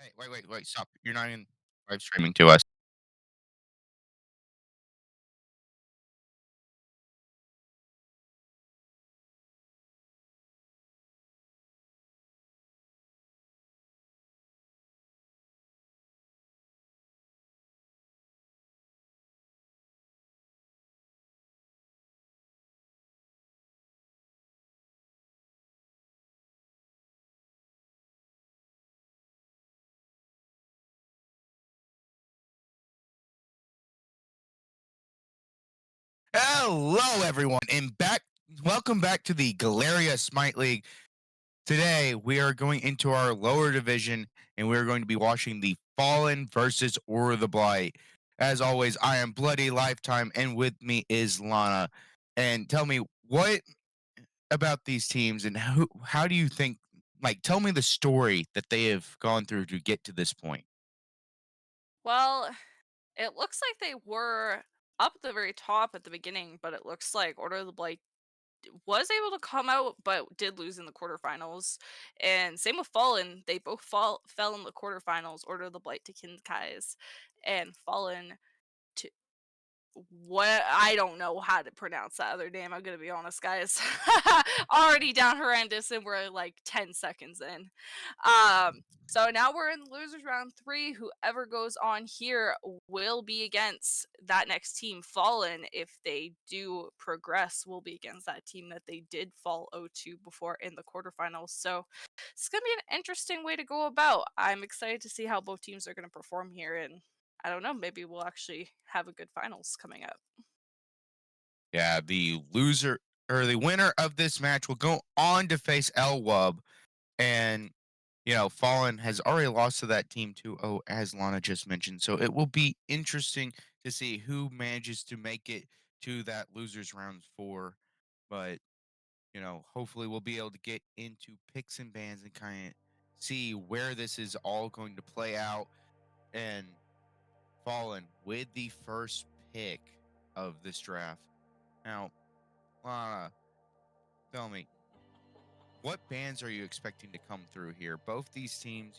Hey, wait, stop. You're not in live streaming to us. Hello, everyone, and welcome back to the Galeria Smite League. Today, we are going into our lower division, and we are going to be watching the Fallen versus Or the Blight. As always, I am Bloody Lifetime, and with me is Lana. And tell me, what about these teams, and how do you think? Like, tell me the story that they have gone through to get to this point. Well, it looks like they were up at the very top at the beginning, but it looks like Order of the Blight was able to come out, but did lose in the quarterfinals. And same with Fallen, they both fell in the quarterfinals. Order of the Blight to Kinkai's, and Fallen to what I don't know how to pronounce that other name. I'm gonna be honest, guys. Already down horrendous, and we're like 10 seconds in. So now we're in losers round three. Whoever goes on here will be against that next team. Fallen, if they do progress, will be against that team that they did fall 0-2 before in the quarterfinals. So it's gonna be an interesting way to go about. I'm excited to see how both teams are gonna perform here, and I don't know, maybe we'll actually have a good finals coming up. Yeah, the loser or the winner of this match will go on to face El Wub. And, Fallen has already lost to that team 2-0, as Lana just mentioned. So it will be interesting to see who manages to make it to that losers round four. But, hopefully we'll be able to get into picks and bans and kind of see where this is all going to play out. And Fallen with the first pick of this draft. Now, Lana, tell me, what bands are you expecting to come through here? Both these teams,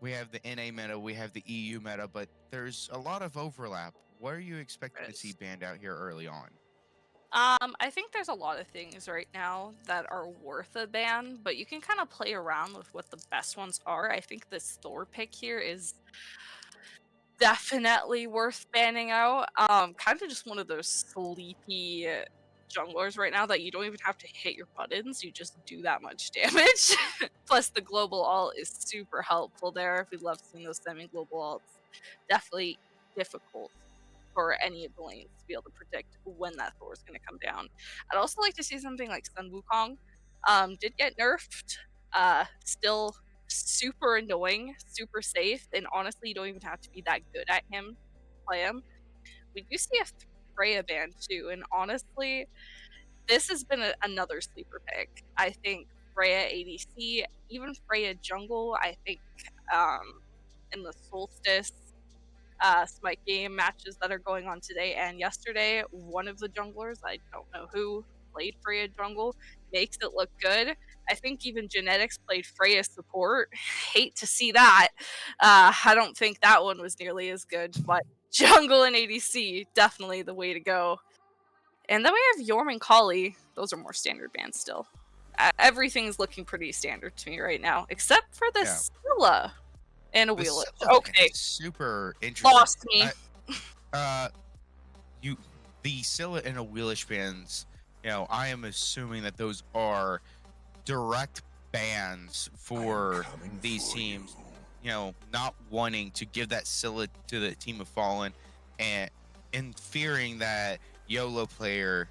we have the NA meta, we have the EU meta, but there's a lot of overlap. What are you expecting to see Chris. banned out here early on? I think there's a lot of things right now that are worth a ban, but you can kind of play around with what the best ones are. I think this Thor pick here is definitely worth banning out. Kind of just one of those sleepy junglers right now that you don't even have to hit your buttons, you just do that much damage. Plus, the global ult is super helpful there. If we love seeing those semi global ults, definitely difficult for any of the lanes to be able to predict when that Thor is going to come down. I'd also like to see something like Sun Wukong. Did get nerfed. Still super annoying, super safe, and honestly, you don't even have to be that good at him to play him. We do see a Freya ban too, and honestly, this has been another sleeper pick. I think Freya ADC, even Freya jungle. I think um, in the Solstice Smite game matches that are going on today and yesterday, one of the junglers, I don't know who, played Freya jungle, makes it look good. I think even Genetics played Freya support. Hate to see that. I don't think that one was nearly as good, but jungle and ADC, definitely the way to go. And then we have Yorm and Kali. Those are more standard bans still. Everything's looking pretty standard to me right now, except for the Yeah, Scylla and a the Wheelitch. Scylla ban Okay, is super interesting. lost me. I, uh, you, the Scylla and a Wheelish bans, I am assuming that those are direct bans I am for coming these for you. teams, not wanting to give that Scylla to the team of Fallen and fearing that YOLO player,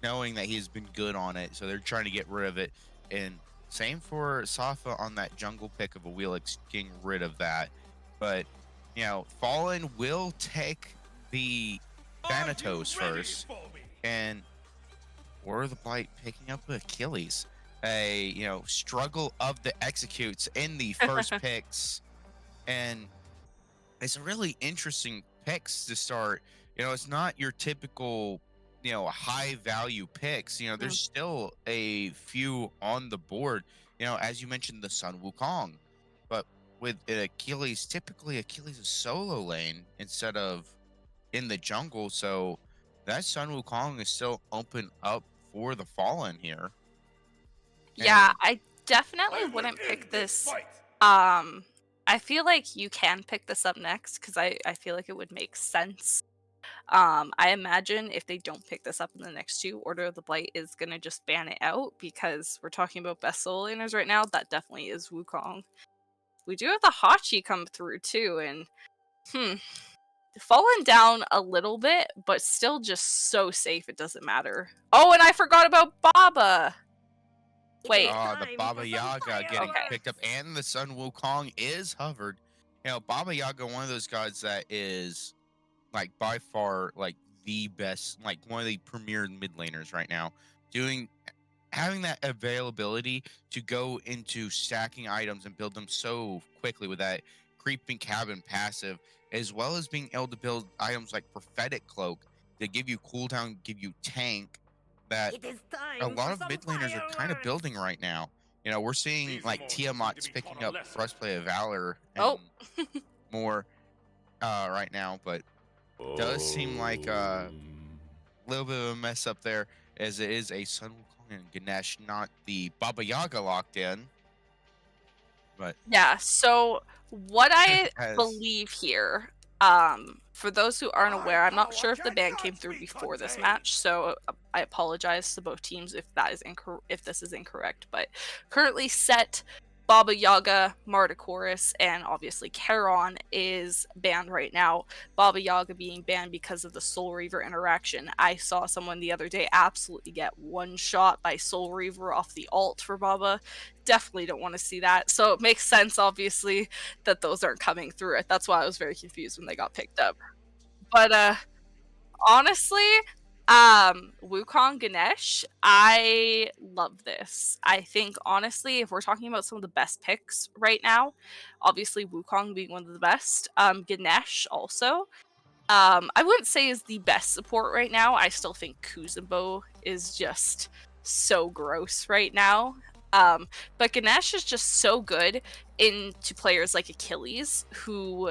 knowing that he's been good on it, so they're trying to get rid of it. And same for Safa on that jungle pick of a Wheelix, getting rid of that. But Fallen will take the Are you Thanatos ready first, for me? and or the Blight picking up Achilles. A struggle of the executes in the first picks, and it's really interesting picks to start. It's not your typical high value picks. Mm. There's still a few on the board. As you mentioned, the Sun Wukong, but with Achilles, typically Achilles is solo lane instead of in the jungle, so that Sun Wukong is still open up for the Fallen here. Yeah, And I definitely I will wouldn't end pick this this. fight. Um, I feel like you can pick this up next because I feel like it would make sense. I imagine if they don't pick this up in the next two, Order of the Blight is gonna just ban it out because we're talking about best solo laners right now. That definitely is Wukong. We do have the Hachi come through too, and hmm, fallen down a little bit, but still just so safe it doesn't matter. Oh, and I forgot about Baba. Wait, the Baba Yaga getting okay. picked up, and the Sun Wukong is hovered. Baba Yaga, one of those gods that is like by far like the best, like one of the premier mid laners right now. Doing Having that availability to go into stacking items and build them so quickly with that creeping cabin passive, as well as being able to build items like prophetic cloak that give you cooldown, give you tank, that It is a time lot for of some mid laners are kind of fireworks! building right now. We're seeing These like immortals need to Tiamat's be taught picking a up lesson. breastplate of valor and Oh, more right now, but does seem like a little bit of a mess up there, as it is a Sun Wukong and Ganesh, not the Baba Yaga locked in, but yeah. So what I as believe here, for those who aren't My aware, I'm not power sure if the ban cannot came through be before this contained. match, so I apologize to both teams if that is if this is incorrect. But currently set, Baba Yaga, Martichorus, and obviously Charon is banned right now. Baba Yaga being banned because of the Soul Reaver interaction. I saw someone the other day absolutely get one shot by Soul Reaver off the alt for Baba. Definitely don't want to see that. So it makes sense, obviously, that those aren't coming through it. That's why I was very confused when they got picked up. But honestly, Wukong Ganesh, I love this. I think honestly, if we're talking about some of the best picks right now, obviously Wukong being one of the best, Ganesh also. I wouldn't say is the best support right now. I still think Kuzenbo is just so gross right now. But Ganesh is just so good into players like Achilles who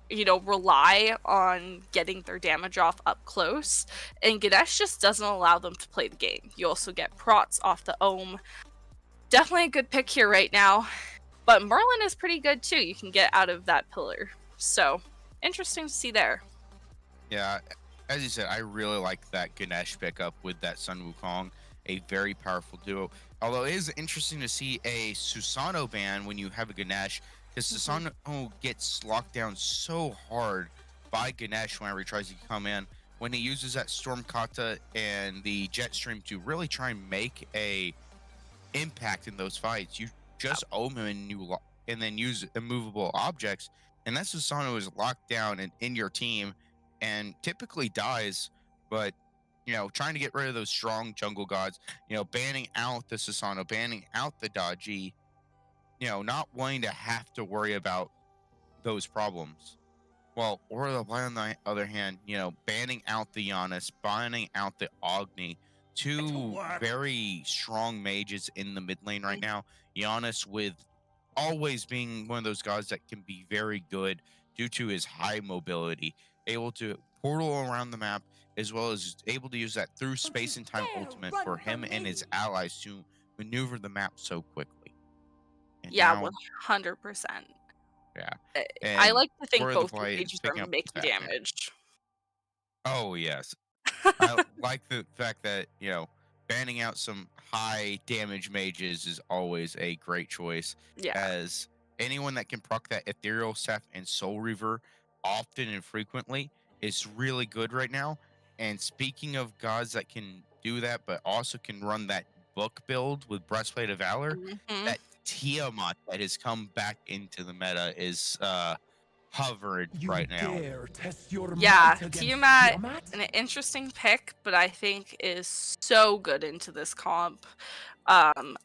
rely on getting their damage off up close, and Ganesh just doesn't allow them to play the game. You also get prots off the Ohm. Definitely a good pick here right now, but Merlin is pretty good too. You can get out of that pillar. So, interesting to see there. yeah, as you said, I really like that Ganesh pickup with that Sun Wukong, a very powerful duo. Although it is interesting to see a Susano ban when you have a Ganesh, because Mhm. Susano gets locked down so hard by Ganesh whenever he tries to come in. When he uses that Storm Kata and the Jet Stream to really try and make a impact in those fights. You just ohm him and and then use immovable objects, and that's Susano is locked down and in your team, and typically dies. But trying to get rid of those strong jungle gods, banning out the Susano, banning out the Daji, not wanting to have to worry about those problems. Well, or the Blight on the other hand, banning out the Giannis, banning out the Agni, To two work. very strong mages in the mid lane right now. Giannis with always being one of those guys that can be very good due to his high mobility, able to portal around the map, as well as able to use that through Don't you space and time dare ultimate for run him from and his me! allies to maneuver the map so quickly. And Yeah, now, 100%. yeah, I and like to think Word of the both your Blight is mages are picking up the making slack now. damage. Oh yes, I like the fact that, banning out some high damage mages is always a great choice, Yeah. as anyone that can proc that Ethereal Staff and Soul Reaver often and frequently is really good right now. And speaking of gods that can do that, but also can run that book build with Breastplate of Valor, Mhm. that Tiamat that has come back into the meta is hovered You right now. dare test your Yeah, might against Tiamat, Tiamat? an interesting pick, but I think is so good into this comp. Um,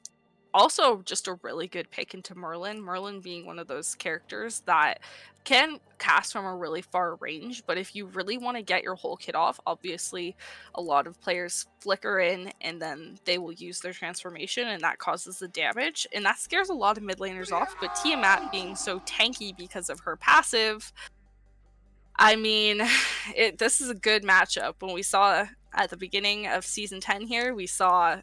Also, just a really good pick into Merlin. Merlin being one of those characters that can cast from a really far range, but if you really want to get your whole kit off, obviously a lot of players flicker in and then they will use their transformation and that causes the damage. And that scares a lot of mid laners off. But Tiamat being so tanky because of her passive, I mean, this is a good matchup. When we saw at the beginning of season 10 here, we saw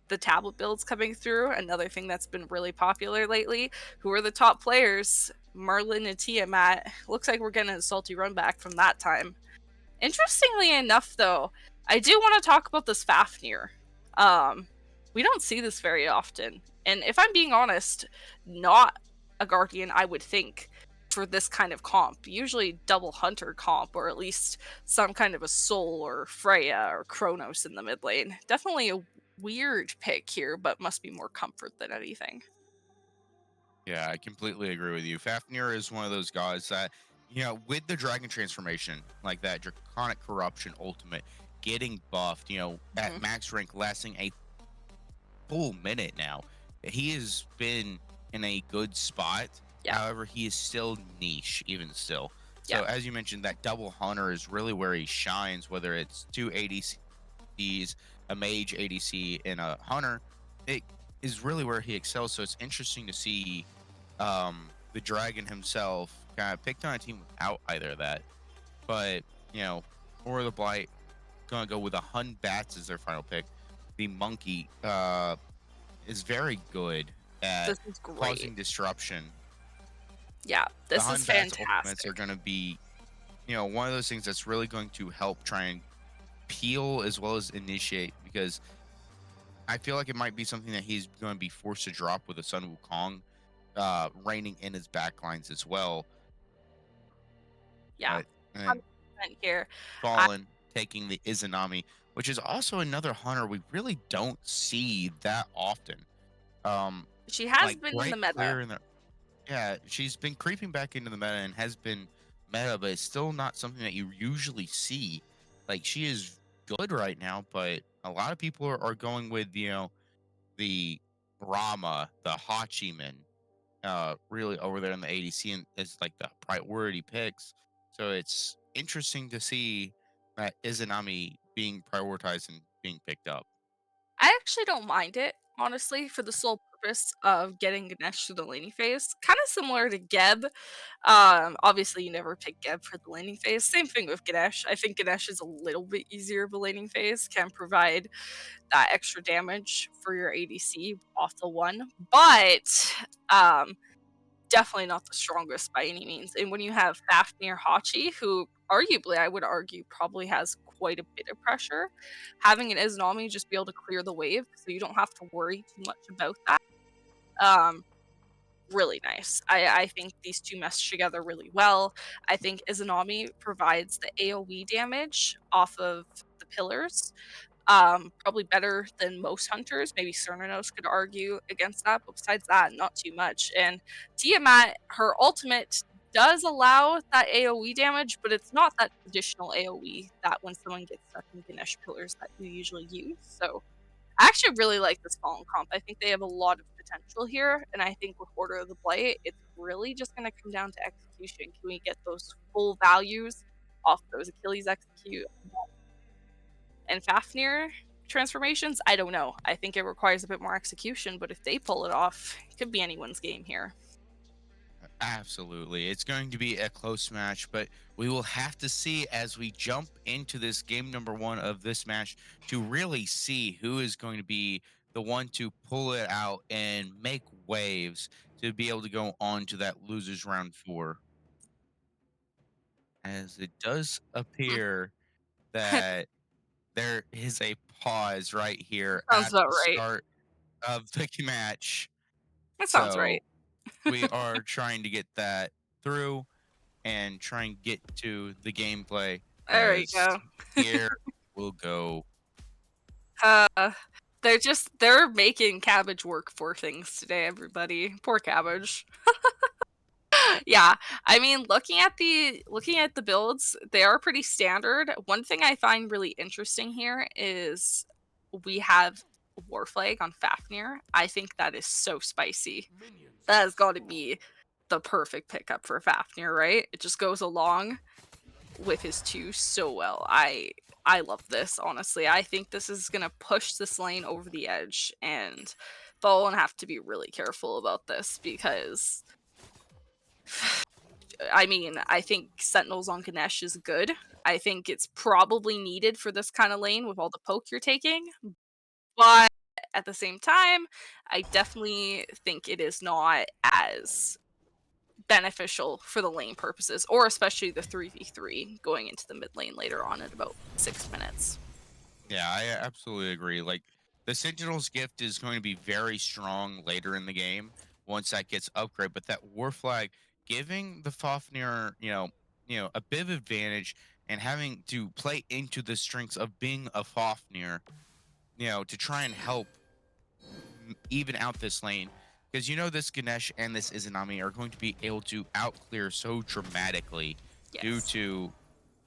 the tablet builds coming through. Another thing that's been really popular lately. Who are the top players? Merlin and Tiamat. Looks like we're getting a salty run back from that time. Interestingly enough, though, I do want to talk about this Fafnir. Um, we don't see this very often, and if I'm being honest, not a Guardian I would think for this kind of comp. Usually double Hunter comp, or at least some kind of a Soul or Freya or Kronos in the mid lane. Definitely a weird pick here, but must be more comfort than anything. Yeah, I completely agree with you. Fafnir is one of those guys that, with the dragon transformation, like that draconic corruption ultimate getting buffed, at Hmm. max rank lasting a full minute now. He has been in a good spot. Yeah, However, he is still niche, even still. yeah. So, as you mentioned, that double hunter is really where he shines, whether it's two ADCs, a mage ADC, and a hunter. It is really where he excels. So, it's interesting to see the dragon himself kind of picked on a team without either of that. But, for the Blight, going to go with a Hun Bats as their final pick. The monkey is very good at This is great. causing disruption. Yeah, The this is Hun Bats ultimates are fantastic. going to be, one of those things that's really going to help try and peel as well as initiate, because I feel like it might be something that he's going to be forced to drop with the Sun Wukong reigning in his backlines as well. Yeah, But and then 100% here. I Fallen taking the Izanami, which is also another hunter we really don't see that often. Um, She has like been in the right meta. clear in the Yeah, she's been creeping back into the meta and has been meta, but it's still not something that you usually see. Like she is good right now, but a lot of people are going with the Rama, the Hachiman, really over there in the ADC and as like the priority picks. So it's interesting to see that Izanami being prioritized and being picked up. I actually don't mind it, honestly, for the sole purpose of getting Ganesh through the laning phase. Kinda similar to Geb. Obviously, you never pick Geb for the laning phase. Same thing with Ganesh. I think Ganesh is a little bit easier of a laning phase, can provide that extra damage for your ADC off the one, but, um, definitely not the strongest by any means. And when you have Fafnir Hachi, who arguably I would argue probably has quite a bit of pressure, having an Izanami just be able to clear the wave so you don't have to worry too much about that. Um, really nice. I think these two mesh together really well. I think Izanami provides the AoE damage off of the pillars, probably better than most hunters. Maybe Cernanos could argue against that, but besides that, not too much. And Tiamat, her ultimate does allow that AoE damage, but it's not that traditional AoE that when someone gets stuck in Ganesh pillars that you usually use. So I actually really like this Fallen comp. I think they have a lot of potential here, and I think with Order of the Blight, it's really just going to come down to execution. Can we get those full values off those Achilles execute and Fafnir transformations? I don't know. I think it requires a bit more execution, but if they pull it off, it could be anyone's game here. Absolutely. It's going to be a close match, but we will have to see as we jump into this game number one of this match to really see who is going to be the one to pull it out and make waves to be able to go on to that losers round four. As it does appear that there is a pause right here Sounds at about the right. start of the match. That sounds right. So we are trying to get that through and try and get to the gameplay There you as go. here will go. Uh, they're making cabbage work for things today, everybody. Poor cabbage. Yeah, I mean, looking at the builds, they are pretty standard. One thing I find really interesting here is we have War Flag on Fafnir, I think that is so spicy. That has got to be the perfect pickup for Fafnir, right? It just goes along with his 2 so well. I love this, honestly. I think this is gonna push this lane over the edge, and Fallen have to be really careful about this because I mean, I think Sentinels on Ganesh is good. I think it's probably needed for this kind of lane with all the poke you're taking, but at the same time, I definitely think it is not as beneficial for the lane purposes, or especially the 3v3 going into the mid lane later on at about 6 minutes. Yeah, I absolutely agree. Like the Sentinel's gift is going to be very strong later in the game once that gets upgraded. But that War Flag giving the Fafnir, a bit of advantage and having to play into the strengths of being a Fafnir, to try and help even out this lane. Because this Ganesh and this Izanami are going to be able to outclear so dramatically due Yes. to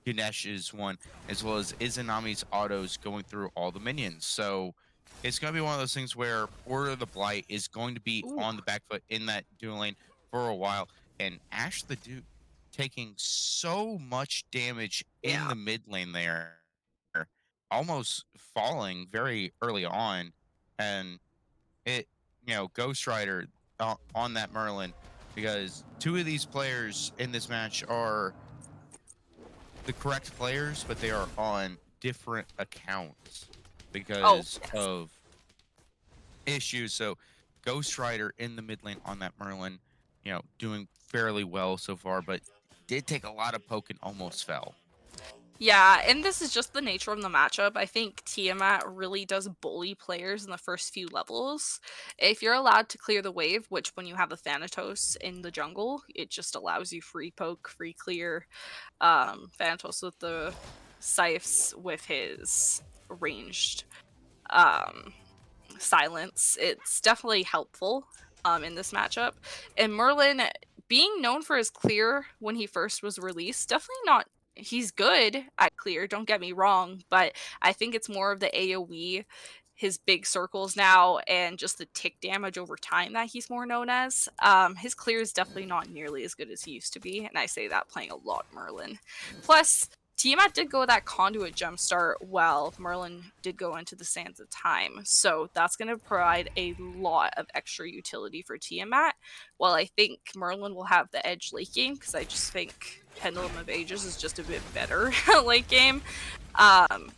Ganesh's one, as well as Izanami's autos going through all the minions. So it's going to be one of those things where Order of the Blight is going to be Ooh, on the back foot in that dual lane for a while. And Ash the Duke taking so much damage in yeah. the mid lane there, almost falling very early on. And it, Ghost Rider on that Merlin, because two of these players in this match are the correct players, but they are on different accounts Oh, because yes. of issues. So Ghost Rider in the mid lane on that Merlin, doing fairly well so far, but did take a lot of poke and almost fell. Yeah, and this is just the nature of the matchup. I think Tiamat really does bully players in the first few levels. If you're allowed to clear the wave, which when you have the Thanatos in the jungle, it just allows you free poke, free clear. Thanatos with the scythes with his ranged um silence. It's definitely helpful in this matchup. And Merlin, being known for his clear when he first was released, definitely not. He's good at clear, don't get me wrong, but I think it's more of the AoE, his big circles now, and just the tick damage over time that he's more known as. His clear is definitely not nearly as good as he used to be, and I say that playing a lot Merlin. Plus, Tiamat did go that conduit jumpstart while Merlin did go into the Sands of Time. So that's going to provide a lot of extra utility for Tiamat. While I think Merlin will have the edge late game, because I just think Pendulum of Ages is just a bit better late game. Um,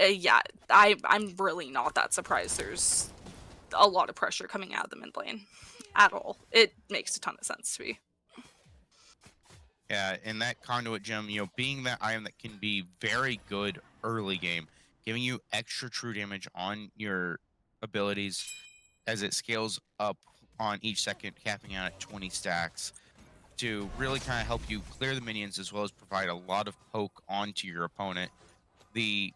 yeah, I'm really not that surprised there's a lot of pressure coming out of the mid lane at all. It makes a ton of sense to me. Yeah, and that conduit gem, being that item that can be very good early game, giving you extra true damage on your abilities as it scales up on each second, capping out at 20 stacks to really kind of help you clear the minions as well as provide a lot of poke onto your opponent. The,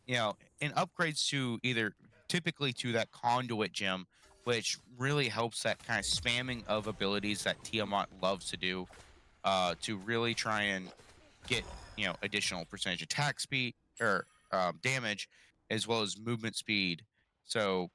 and upgrades to either typically to that conduit gem, which really helps that kind of spamming of abilities that Tiamat loves to do, to really try and get additional percentage attack speed or damage as well as movement speed. So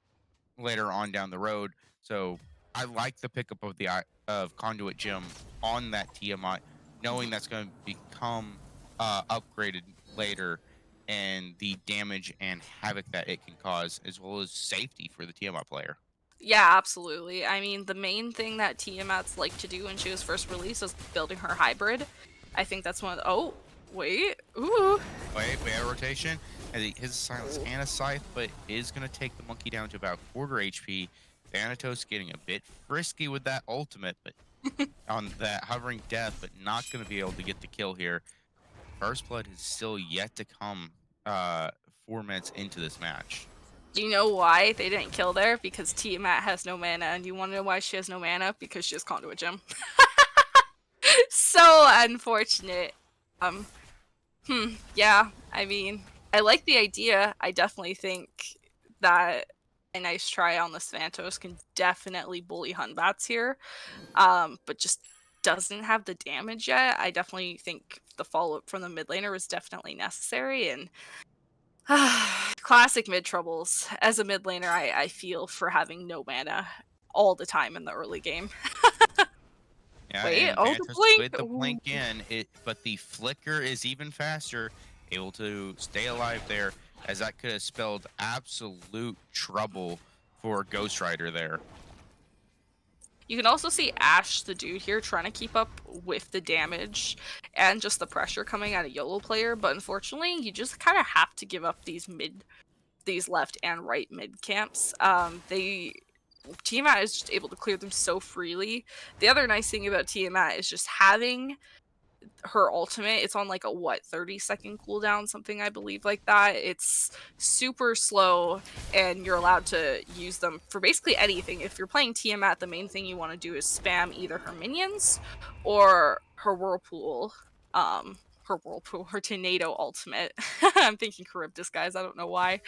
later on down the road. So I like the pickup of the of Conduit Gem on that Tiamat, knowing Mhm. that's going to become upgraded later, and the damage and havoc that it can cause, as well as safety for the Tiamat player. Yeah, absolutely. I mean, the main thing that Tiamat's like to do when she was first released was building her hybrid. I think that's one of the— oh, wait. Ooh. Wait, we have a rotation, and his silence Ooh. and a scythe, but is going to take the monkey down to about quarter HP. Thanatos getting a bit frisky with that ultimate, but on that hovering death, but not going to be able to get the kill here. First blood is still yet to come. 4 minutes into this match. Do you know why they didn't kill there? Because Tiamat has no mana, and you want to know why she has no mana? Because she has Conduit Gem. So unfortunate. Um, yeah, I mean, I like the idea. I definitely think that a nice try on the Santos can definitely bully Hunbats here, but just doesn't have the damage yet. I definitely think the follow-up from the mid laner was definitely necessary, and Classic mid troubles. As a mid laner, I feel for having no mana all the time in the early game. Yeah, Wait, and oh, the Phantos blink! with the Ooh. blink in, but the flicker is even faster, able to stay alive there, as that could have spelled absolute trouble for Ghost Rider there. You can also see Ash, the dude here, trying to keep up with the damage and just the pressure coming at a YOLO player, but unfortunately, you just kind of have to give up these left and right mid camps. Tiamat is just able to clear them so freely. The other nice thing about Tiamat is just having her ultimate. It's on like a what, 30-second cooldown, something I believe like that. It's super slow, and you're allowed to use them for basically anything. If you're playing Tiamat, the main thing you want to do is spam either her minions or her whirlpool. Her tornado ultimate. I'm thinking Charybdis, guys. I don't know why.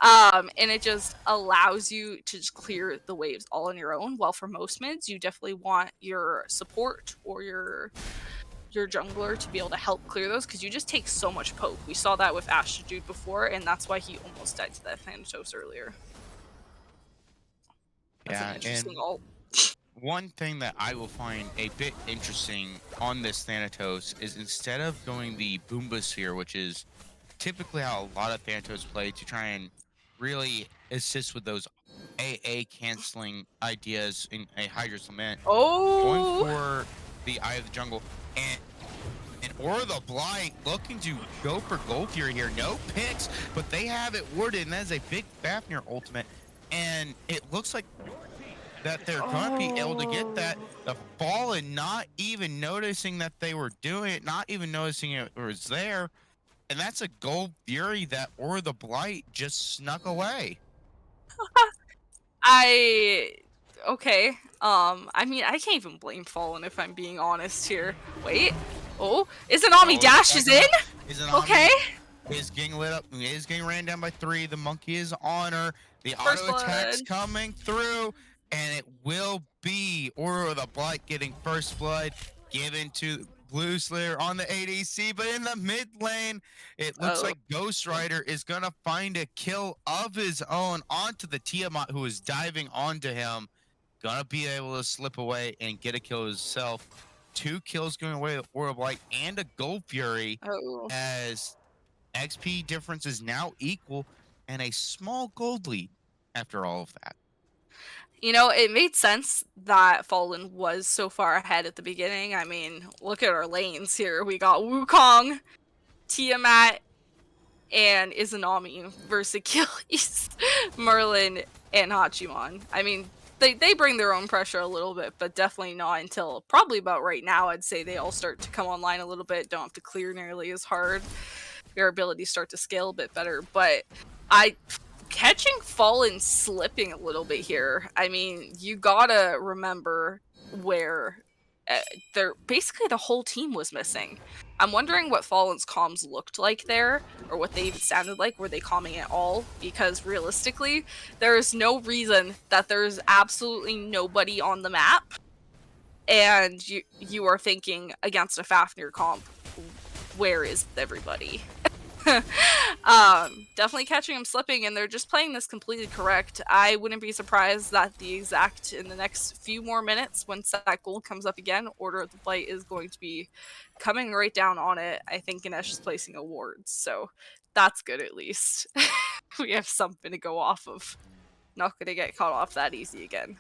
And it just allows you to just clear the waves all on your own. While for most mids, you definitely want your support or your jungler to be able to help clear those, because you just take so much poke. We saw that with Ash Dude before, and that's why he almost died to that Thanatos earlier. That's an Yeah, interesting and ult. one thing that I will find a bit interesting on this Thanatos is instead of going the Boomba Sphere, which is typically how a lot of Thanatos play to try and really assist with those AA canceling ideas in a Hydra's Lament, going Oh! for the Eye of the Jungle or the Blight looking to go for gold here. No picks, but they have it warded, and that is a big Fafnir ultimate. And it looks like that they're going to be able to get that. Oh. The Fallen not even noticing that they were doing it, not even noticing it was there. And that's a Gold Fury that or the Blight just snuck away. I okay. I mean, I can't even blame Fallen if I'm being honest here. Wait. Oh, Izanami Oh, the dashes second in? one is an Okay. Ami. Is getting lit up. Is getting ran down by 3. The monkey is on her. The First auto blood. attack's coming through, and it will be Aura of the Blight getting first blood given to Blue Slayer on the ADC. But in the mid lane, it looks Oh. like Ghost Rider is gonna find a kill of his own onto the Tiamat, who is diving onto him. Gonna be able to slip away and get a kill himself. 2 kills going away with Aura of Blight and a Gold Fury, Oh. as XP difference is now equal and a small gold lead after all of that. You know, it made sense that Fallen was so far ahead at the beginning. I mean, look at our lanes here. We got Wukong, Tiamat, and Izanami versus Achilles, Merlin, and Hachiman. I mean, they bring their own pressure a little bit, but definitely not until probably about right now. I'd say they all start to come online a little bit, don't have to clear nearly as hard. Your abilities start to scale a bit better, but I catching Fallen slipping a little bit here. I mean, you gotta remember where they're basically the whole team was missing. I'm wondering what Fallen's comms looked like there, or what they even sounded like. Were they calming at all? Because realistically, there is no reason that there's absolutely nobody on the map, and you are thinking against a Fafnir comp, where is everybody? Definitely catching him slipping, and they're just playing this completely correct. I wouldn't be surprised that in the next few more minutes, once that gold comes up again, Order of the Blight is going to be coming right down on it. I think Ganesh is placing awards, so that's good at least. We have something to go off of. Not gonna get caught off that easy again.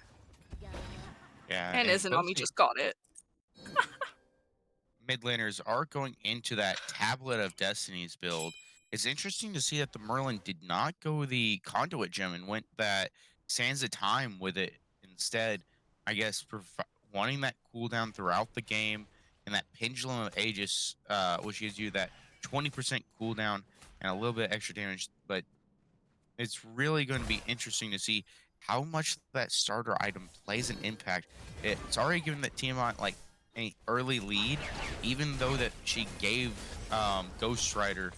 Yeah, And and both Izanami the just got it. mid laners are going into that Tablet of Destinies build. It's interesting to see that the Merlin did not go the conduit gem and went that Sands of Time with it instead. I guess wanting that cooldown throughout the game, and that Pendulum of Aegis, which gives you that 20% cooldown and a little bit extra damage. But it's really going to be interesting to see how much that starter item plays an impact. It's already given that Tiamat like a early lead, even though that she gave Ghost Rider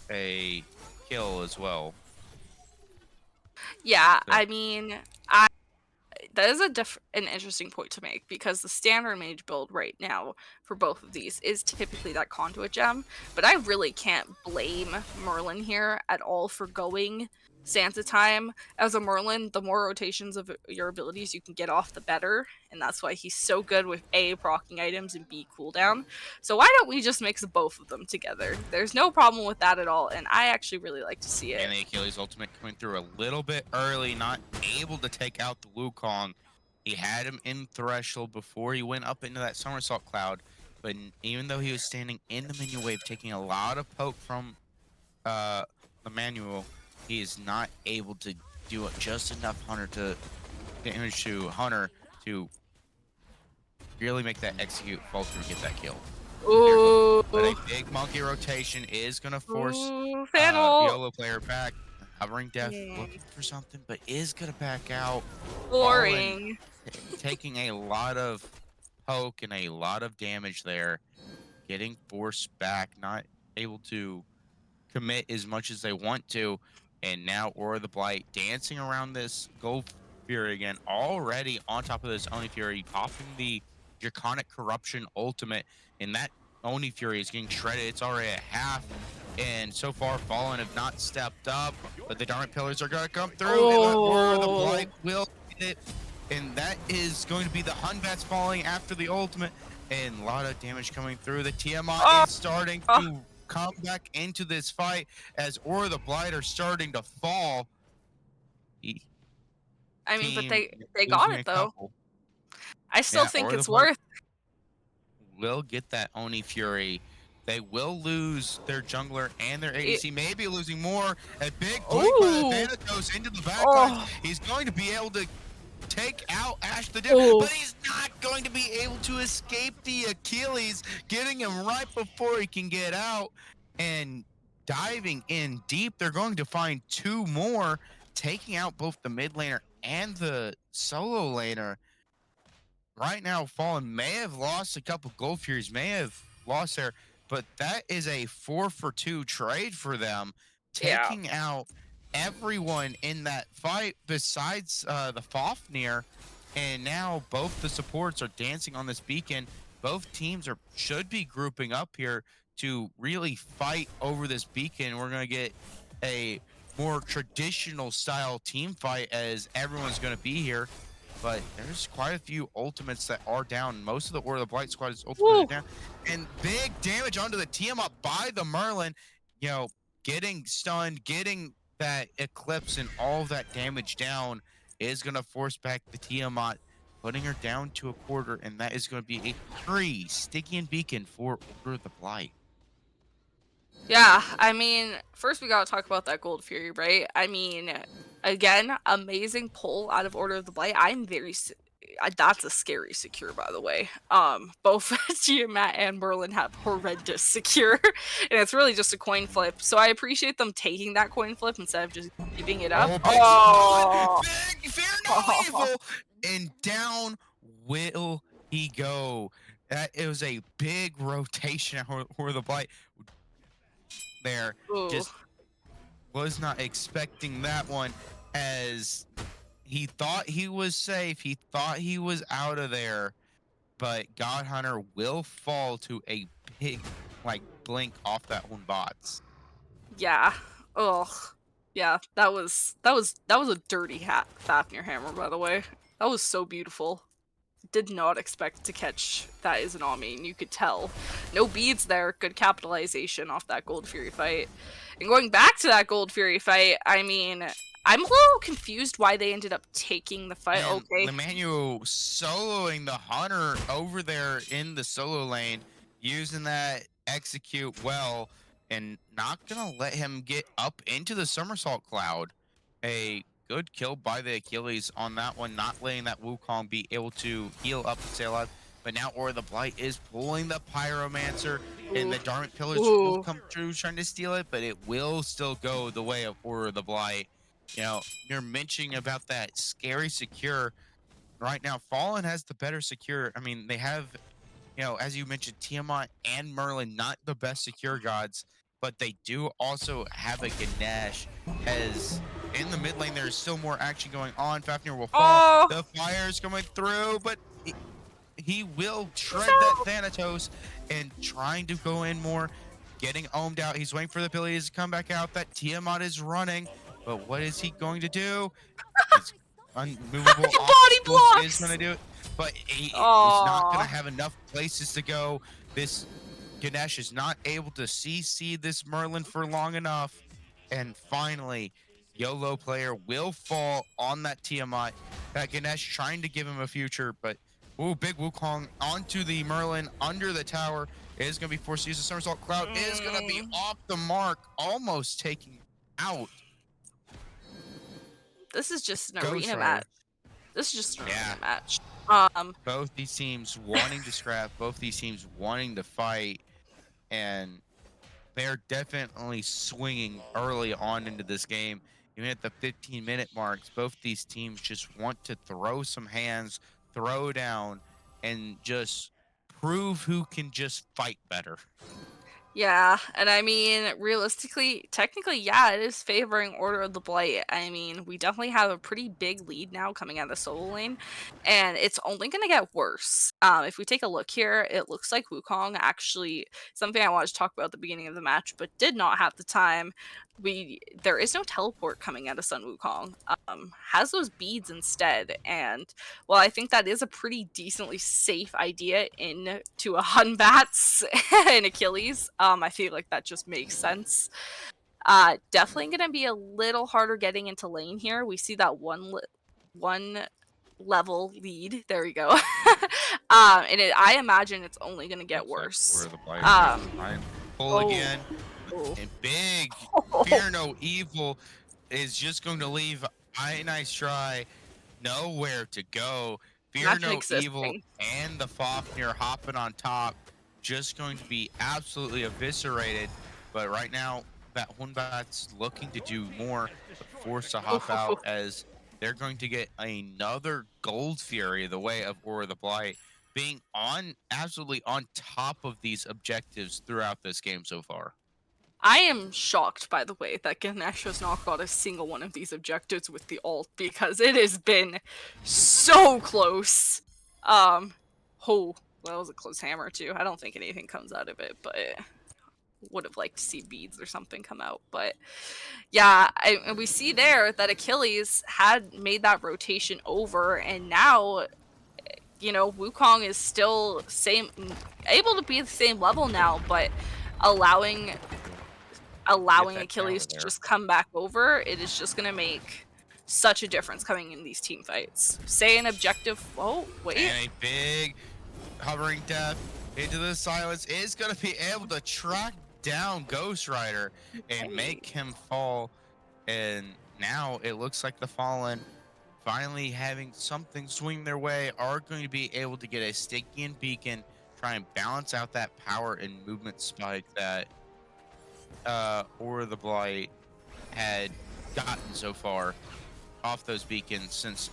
a kill as well. Yeah, So I mean, That is an interesting point to make because the standard mage build right now for both of these is typically that conduit gem, but I really can't blame Merlin here at all for going Santa time. As a Merlin, the more rotations of your abilities you can get off, the better, and that's why he's so good with A, proccing items, and B, cooldown. So why don't we just mix both of them together? There's no problem with that at all, and I actually really like to see it. And the Achilles ultimate coming through a little bit early, not able to take out the Wukong. He had him in threshold before he went up into that somersault cloud. But even though he was standing in the menu wave, taking a lot of poke from uh, the manual, he is not able to do just enough damage to Hunter to really make that execute fall through and get that kill. There goes. Ooh, But a big monkey rotation is gonna force ooh, Fennel. YOLO player back. Hovering Death Mm, looking for something, but is gonna back out. Fallen boring. taking a lot of poke and a lot of damage there. Getting forced back, not able to commit as much as they want to. And now Aura the Blight dancing around this Gold Fury again, already on top of this Oni Fury, popping the Draconic Corruption ultimate. And that Oni Fury is getting shredded. It's already at half. And so far, Fallen have not stepped up, but the Dark Pillars are going to come through. And that Aura the Oh, Blight will get it. And that is going to be the Hunbats falling after the ultimate. And a lot of damage coming through. The Tiamat oh, is starting oh. to come back into this fight as Aura the Blight are starting to fall. The I mean, but team they got losing it a though. couple. I still Yeah, think Aura the it's Blight worth. will get that Oni Fury. They will lose their jungler and their It. ADC, maybe losing more. A big blink by the Ooh, Thanatos into the backlines. oh, He's going to be able to take out Ash the Dude, oh, but he's not going to be able to escape the Achilles, getting him right before he can get out and diving in deep. They're going to find two more, taking out both the mid laner and the solo laner. Right now, Fallen may have lost a couple Gold Furies, may have lost there, but that is a 4-for-2 trade for them, yeah. taking out everyone in that fight besides the Fafnir. And now both the supports are dancing on this beacon. Both teams should be grouping up here to really fight over this beacon. We're going to get a more traditional style team fight as everyone's going to be here, but there's quite a few ultimates that are down. Most of the Order of the Blight squad is ultimately Woo. down. And big damage onto the Tiamat by the Merlin. You know, getting stunned, getting that Eclipse and all of that damage down is going to force back the Tiamat, putting her down to a quarter. And that is going to be a 3 Stygian Beacon for Order of the Blight. Yeah, I mean, first we gotta talk about that Gold Fury, right? I mean, again, amazing pull out of Order of the Blight. That's a scary secure, by the way. Both Giamat and Merlin have horrendous secure, and it's really just a coin flip. So I appreciate them taking that coin flip instead of just giving it up. Oh, big stun! Oh, Big fear no evil! And down will he go. It was a big rotation for the Blight there. ooh, Just was not expecting that one, as he thought he was safe. He thought he was out of there, but God Hunter will fall to a big, like, blink off that one bots. yeah. Ugh. Yeah, that was a dirty Fafnir hammer, by the way. That was so beautiful. Did not expect to catch that as an Ami, and you could tell. No beads there, good capitalization off that Gold Fury fight. And going back to that Gold Fury fight, I mean, I'm a little confused why they ended up taking the fight. And Okay. Emmanuel soloing the Hunter over there in the solo lane, using that execute well, and not gonna let him get up into the somersault cloud. A good kill by the Achilles on that one, not letting that Wukong be able to heal up and stay alive. But now Aura the Blight is pulling the Pyromancer, and Ooh. the Dark Pillars will Ooh. come through trying to steal it, but it will still go the way of Aura the Blight. You know, you're mentioning about that scary secure right now. Fallen has the better secure. I mean, they have, you know, as you mentioned, Tiamat and Merlin, not the best secure gods, but they do also have a Ganesh as in the mid lane, there is still more action going on. Fafnir will fall. Oh, The fire is coming through, but he will shred that no. Thanatos and trying to go in more, getting ohmed out. He's waiting for the abilities to come back out. That Tiamat is running, but what is he going to do? His unmovable Body obstacles is going blocks. to do it, but he is not going to Oh, have enough places to go. This Ganesh is not able to CC this Merlin for long enough. And finally, YOLO player will fall on that Tiamat. That Ganesh trying to give him a future, but ooh, big Wukong onto the Merlin under the tower is going to be forced to use the somersault. Cloud is going to be mm, off the mark, almost taking out this is just an Ghost arena Rider. match. This is just an Yeah, arena match. both these teams wanting to scrap, both these teams wanting to fight, and they're definitely swinging early on into this game. Even at the 15-minute marks, both these teams just want to throw some hands, throw down, and just prove who can just fight better. Yeah, and I mean, realistically, technically, yeah, it is favoring Order of the Blight. I mean, we definitely have a pretty big lead now coming out of the solo lane, and it's only going to get worse. If we take a look here, it looks like Wukong actually something I wanted to talk about at the beginning of the match, but did not have the time. There is no teleport coming out of Sun Wukong. Has those beads instead, and well, I think that is a pretty decently safe idea into a Hunbats and Achilles. I feel like that just makes sense. Definitely gonna be a little harder getting into lane here. We see that one level lead. There we go. I imagine it's only gonna get Looks like worse. where the Blight is going to Um, try and pull oh, again. oh. And big Fear No Evil is just going to leave I Nice Try nowhere to go. Fear Imagine No Evil existing. and the Fafnir hopping on top, just going to be absolutely eviscerated. But right now, that Hunbat's looking to do more, but forced to hop out as they're going to get another Gold Fury the way of Aura the Blight, being on absolutely on top of these objectives throughout this game so far. I am shocked, by the way, that Ganesh has not got a single one of these objectives with the ult because it has been so close. Um, oh, that was a close hammer too. I don't think anything comes out of it, but would have liked to see beads or something come out. But yeah, and we see there that Achilles had made that rotation over, and now Wukong is still able to be the same level now, but allowing Get allowing that tower Achilles to there. just come back over, it is just going to make such a difference coming in these team fights. Say an objective. Oh, wait. And a big hovering death into the silence is going to be able to track down Ghost Rider and Hey. make him fall. And now it looks like the Fallen, finally having something swing their way, are going to be able to get a Stygian Beacon, try and balance out that power and movement spike that or the Blight had gotten so far off those beacons, since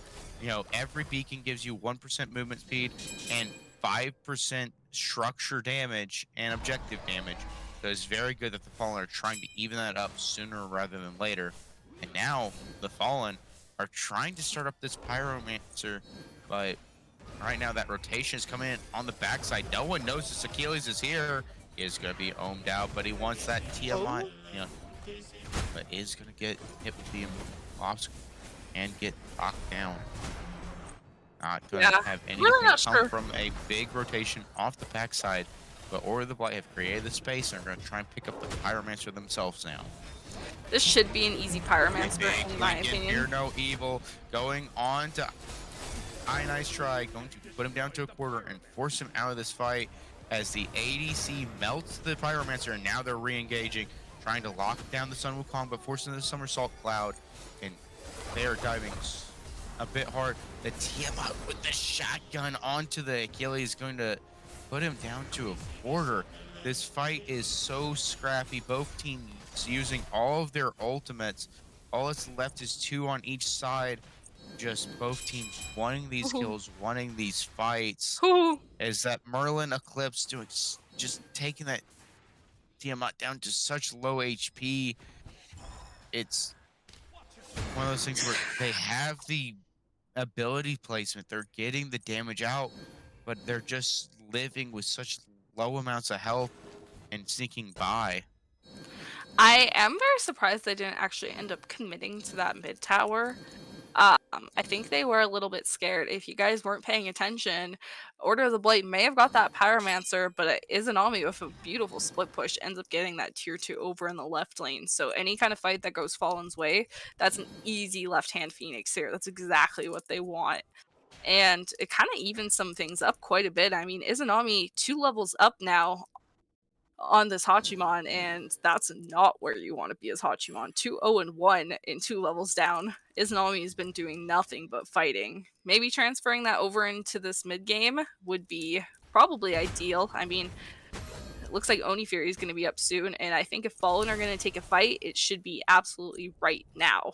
every beacon gives you 1% movement speed and 5% structure damage and objective damage. So it's very good that the Fallen are trying to even that up sooner rather than later. And now the Fallen are trying to start up this Pyromancer, but right now that rotation is coming in on the backside. No one knows this Achilles is here. He is going to be ohmed out, but he wants that Tiamat, Oh. but is going to get hit with the obstacle and get knocked down. Not going Yeah. to have anything Really not come sure. from a big rotation off the backside, but Aura of the Blight have created the space and are going to try and pick up the Pyromancer themselves now. This should be an easy Pyromancer, Big in my blink in, opinion. Fear No Evil, going on to I Nice Try, going to put him down to a quarter and force him out of this fight as the ADC melts the Pyromancer, and now they're re-engaging, trying to lock down the Sun Wukong, but forcing the Somersault Cloud, and they are diving a bit hard. The Tiamat with the shotgun onto the Achilles, going to put him down to a quarter. This fight is so scrappy. Both teams using all of their ultimates. All that's left is 2 on each side. Just both teams wanting these Ooh. kills, wanting these fights. Ooh. Is that Merlin Eclipse doing just taking that Tiamat down to such low HP? It's one of those things where they have the ability placement, they're getting the damage out, but they're just living with such low amounts of health and sneaking by. I am very surprised they didn't actually end up committing to that mid tower. I think they were a little bit scared. If you guys weren't paying attention, Order of the Blight may have got that Pyromancer, but Izanami with a beautiful split push ends up getting that tier 2 over in the left lane. So any kind of fight that goes Fallen's way, that's an easy left-hand Phoenix here. That's exactly what they want. And it kind of evens some things up quite a bit. I mean, Izanami 2 levels up now on this Hachiman, and that's not where you want to be as Hachiman. 2-0-1 in 2 levels down. Izanami has been doing nothing but fighting. Maybe transferring that over into this mid game would be probably ideal. I mean, it looks like Oni Fury is going to be up soon, and I think if Fallen are going to take a fight, it should be absolutely right now.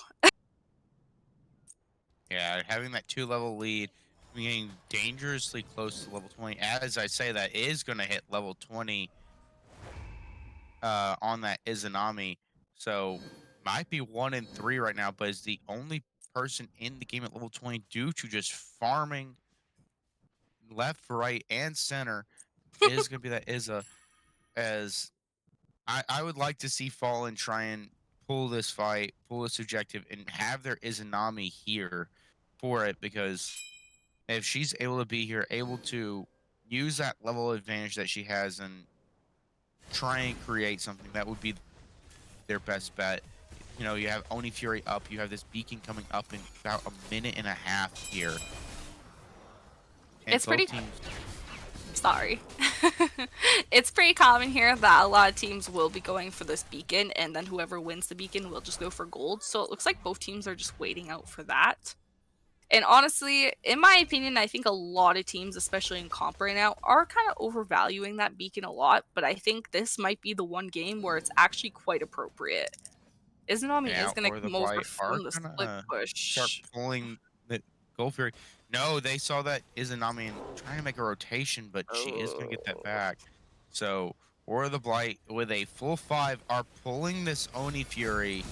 Yeah, having that 2 level lead, being dangerously close to level 20. As I say, that is going to hit level 20 on that Izanami. So might be 1 in 3 right now, but is the only person in the game at level 20 due to just farming left, right, and center is going to be that Iza. As I would like to see Fallen try and pull this fight, pull this objective, and have their Izanami here for it, because if she's able to be here, able to use that level advantage that she has and try and create something, that would be their best bet. You know, you have Oni Fury up, you have this beacon coming up in about a minute and a half here, and It's both pretty teams. Sorry. It's pretty common here that a lot of teams will be going for this beacon, and then whoever wins the beacon will just go for gold. So it looks like both teams are just waiting out for that. And honestly, in my opinion, I think a lot of teams, especially in comp right now, are kind of overvaluing that beacon a lot. But I think this might be the one game where it's actually quite appropriate. Izanami is Yeah, going to or the come over Blight are from the split gonna start push. pulling the Gold Fury. No, they saw that Izanami and trying to make a rotation, but she is gonna get that Oh, back. So, or the Blight with a full 5 are pulling this Oni Fury.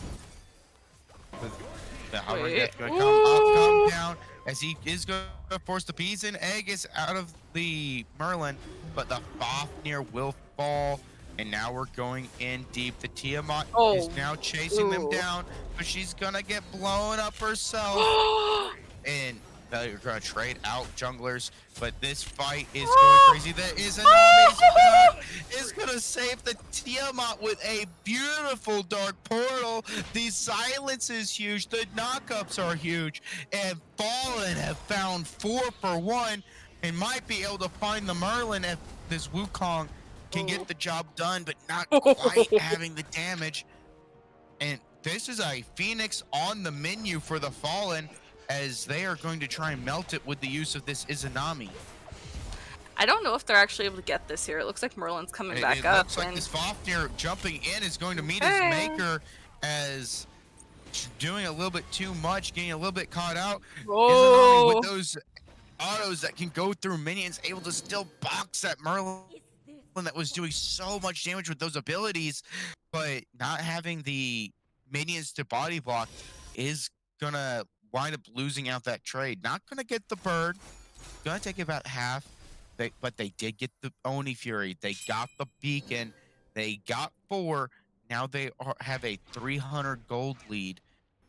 With the hovering wait. death gonna come up, come Ooh. down, as he is gonna force the peas and Aegis out of the Merlin, but the Fafnir will fall. And now we're going in deep. The Tiamat is Oh. now chasing them Ooh. down, but she's gonna get blown up herself. And they're gonna trade out junglers, but this fight is going crazy. There is Anami's back, is gonna save the Tiamat with a beautiful dark portal. The silence is huge, the knockups are huge, and Fallen have found 4 for 1 and might be able to find the Merlin if this Wukong can get the job done, but not quite having the damage. And this is a Phoenix on the menu for the Fallen, as they are going to try and melt it with the use of this Izanami. I don't know if they're actually able to get this here. It looks like Merlin's coming It, back it up, looks like and this Fafnir jumping in is going to meet his okay. maker, as doing a little bit too much, getting a little bit caught out. Izanami with Oh, those autos that can go through minions, able to still box that Merlin that was doing so much damage with those abilities, but not having the minions to body block is gonna wind up losing out that trade. Not gonna get the bird, gonna take about half. But they did get the Oni Fury. They got the beacon. They got 4. Now they have a 300 gold lead,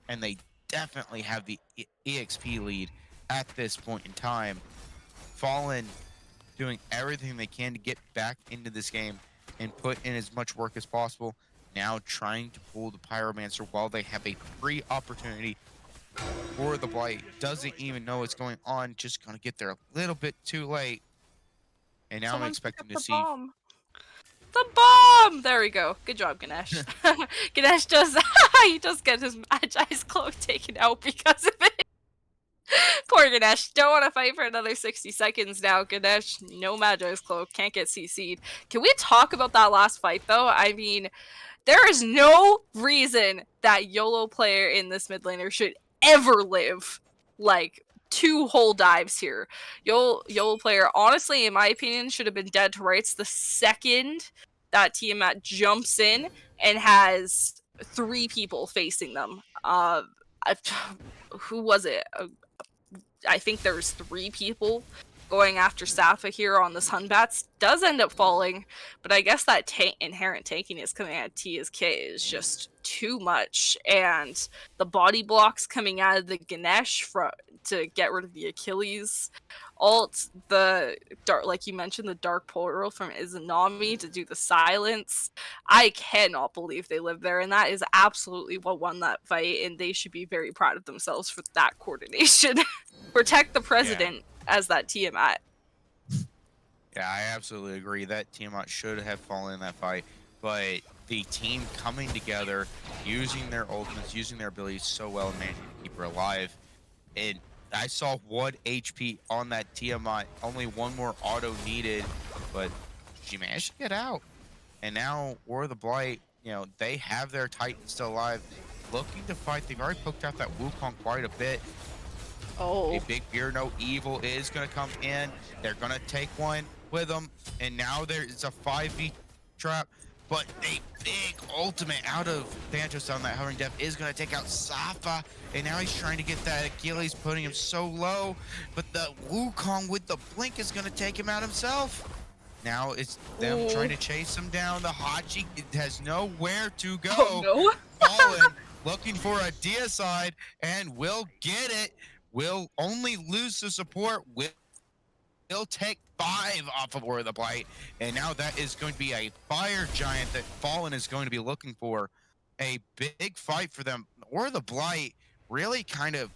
and they definitely have the EXP lead at this point in time. Fallen doing everything they can to get back into this game and put in as much work as possible. Now trying to pull the Pyromancer while they have a free opportunity for the Blight. Doesn't even know what's going on, just gonna get there a little bit too late. And now I'm someone pick up expecting to the see. bomb. The bomb! There we go. Good job, Ganesh. Ganesh does he does get his Magi's cloak taken out because of it. Poor Ganesh. Don't want to fight for another 60 seconds now. Ganesh, no Magi's cloak. Can't get CC'd. Can we talk about that last fight, though? I mean, there is no reason that YOLO player in this mid laner should ever live like 2 whole dives here. YOLO player, honestly, in my opinion, should have been dead to rights the second that Tiamat jumps in and has 3 people facing them. I, who was it? I think there's 3 people going after Safa here on this Hunbats. Does end up falling, but I guess that inherent tankiness coming out of TSK is just too much, and the body blocks coming out of the Ganesh to get rid of the Achilles ult, the dark, like you mentioned, the dark portal from Izanami to do the silence. I cannot believe they live there, and that is absolutely what won that fight, and they should be very proud of themselves for that coordination. Protect the Yeah. president as that Tiamat. Yeah, I absolutely agree. That Tiamat should have fallen in that fight, but the team coming together, using their ultimates, using their abilities so well, and managing to keep her alive. And I saw 1 HP on that Tiamat, only one more auto needed, but she managed to get out. And now War of the Blight, they have their Titan still alive, looking to fight. They've already poked out that Wukong quite a bit. A Oh. big fear no evil is going to come in. They're going to take one with them. And now there's a 5v trap. But a big ultimate out of Thanatos on that Hovering Death is going to take out Safa. And now he's trying to get that Achilles, putting him so low. But the Wukong with the blink is going to take him out himself. Now it's them trying Ooh. to chase him down. The Hachi has nowhere to Oh go. no. Fallen, looking for a deicide, and will get it. Will only lose the support. Will take 5 off of War of the Blight. And now that is going to be a fire giant that Fallen is going to be looking for. A big fight for them. War of the Blight really kind of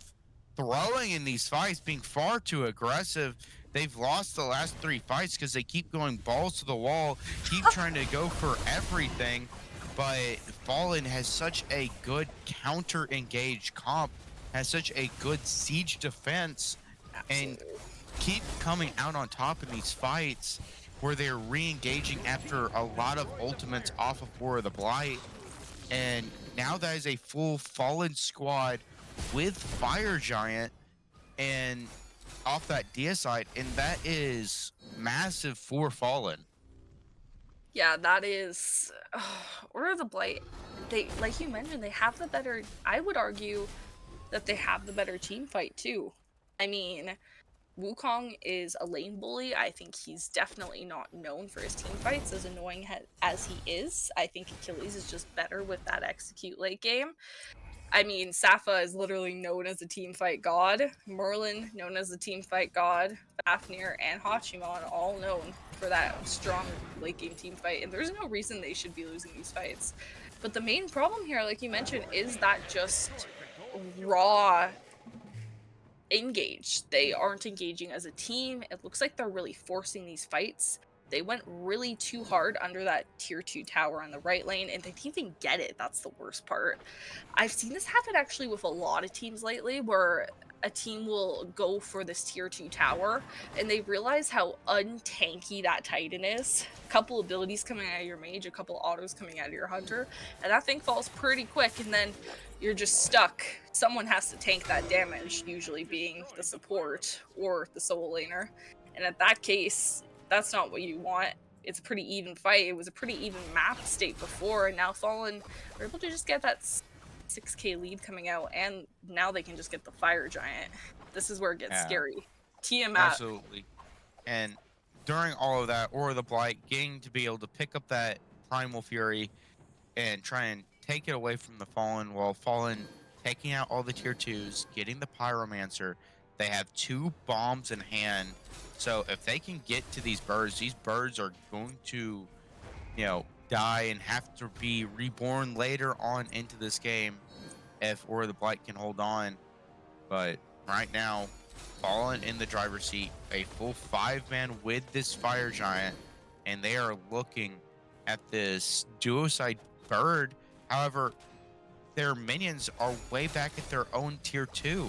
throwing in these fights, being far too aggressive. They've lost the last 3 fights because they keep going balls to the wall, keep trying to go for everything. But Fallen has such a good counter engage comp, has such a good siege defense, and Absolutely. keep coming out on top in these fights where they're re-engaging after a lot of ultimates off of War of the Blight. And now that is a full Fallen squad with Fire Giant and off that deicide, and that is massive for Fallen. Yeah, that is or the Blight. They, like you mentioned, they have the better, I would argue that they have the better team fight too. I mean, Wukong is a lane bully. I think he's definitely not known for his team fights, as annoying as he is. I think Achilles is just better with that execute late game. I mean, Safa is literally known as a team fight god. Merlin, known as a team fight god. Fafnir and Hachiman, all known for that strong late game team fight. And there's no reason they should be losing these fights. But the main problem here, like you mentioned, is that just raw engage. They aren't engaging as a team. It looks like they're really forcing these fights. They went really too hard under that tier 2 tower on the right lane, and they didn't even get it. That's the worst part. I've seen this happen actually with a lot of teams lately, where a team will go for this tier 2 tower, and they realize how untanky that Titan is. A couple abilities coming out of your mage, a couple autos coming out of your hunter, and that thing falls pretty quick, and then you're just stuck. Someone has to tank that damage, usually being the support or the solo laner. And at that case, that's not what you want. It's a pretty even fight. It was a pretty even map state before, and now Fallen are able to just get that 6k lead coming out, and now they can just get the Fire Giant. This is where it gets Yeah, scary. Tiamat. absolutely. And during all of that, or the Blight getting to be able to pick up that Primal Fury and try and take it away from the Fallen, while Fallen taking out all the tier 2s, getting the Pyromancer. They have 2 bombs in hand. So if they can get to these birds are going to, die and have to be reborn later on into this game if Or the Blight can hold on. But right now, Fallen in the driver's seat, a full 5-man with this Fire Giant, and they are looking at this duocide bird. However, their minions are way back at their own tier 2,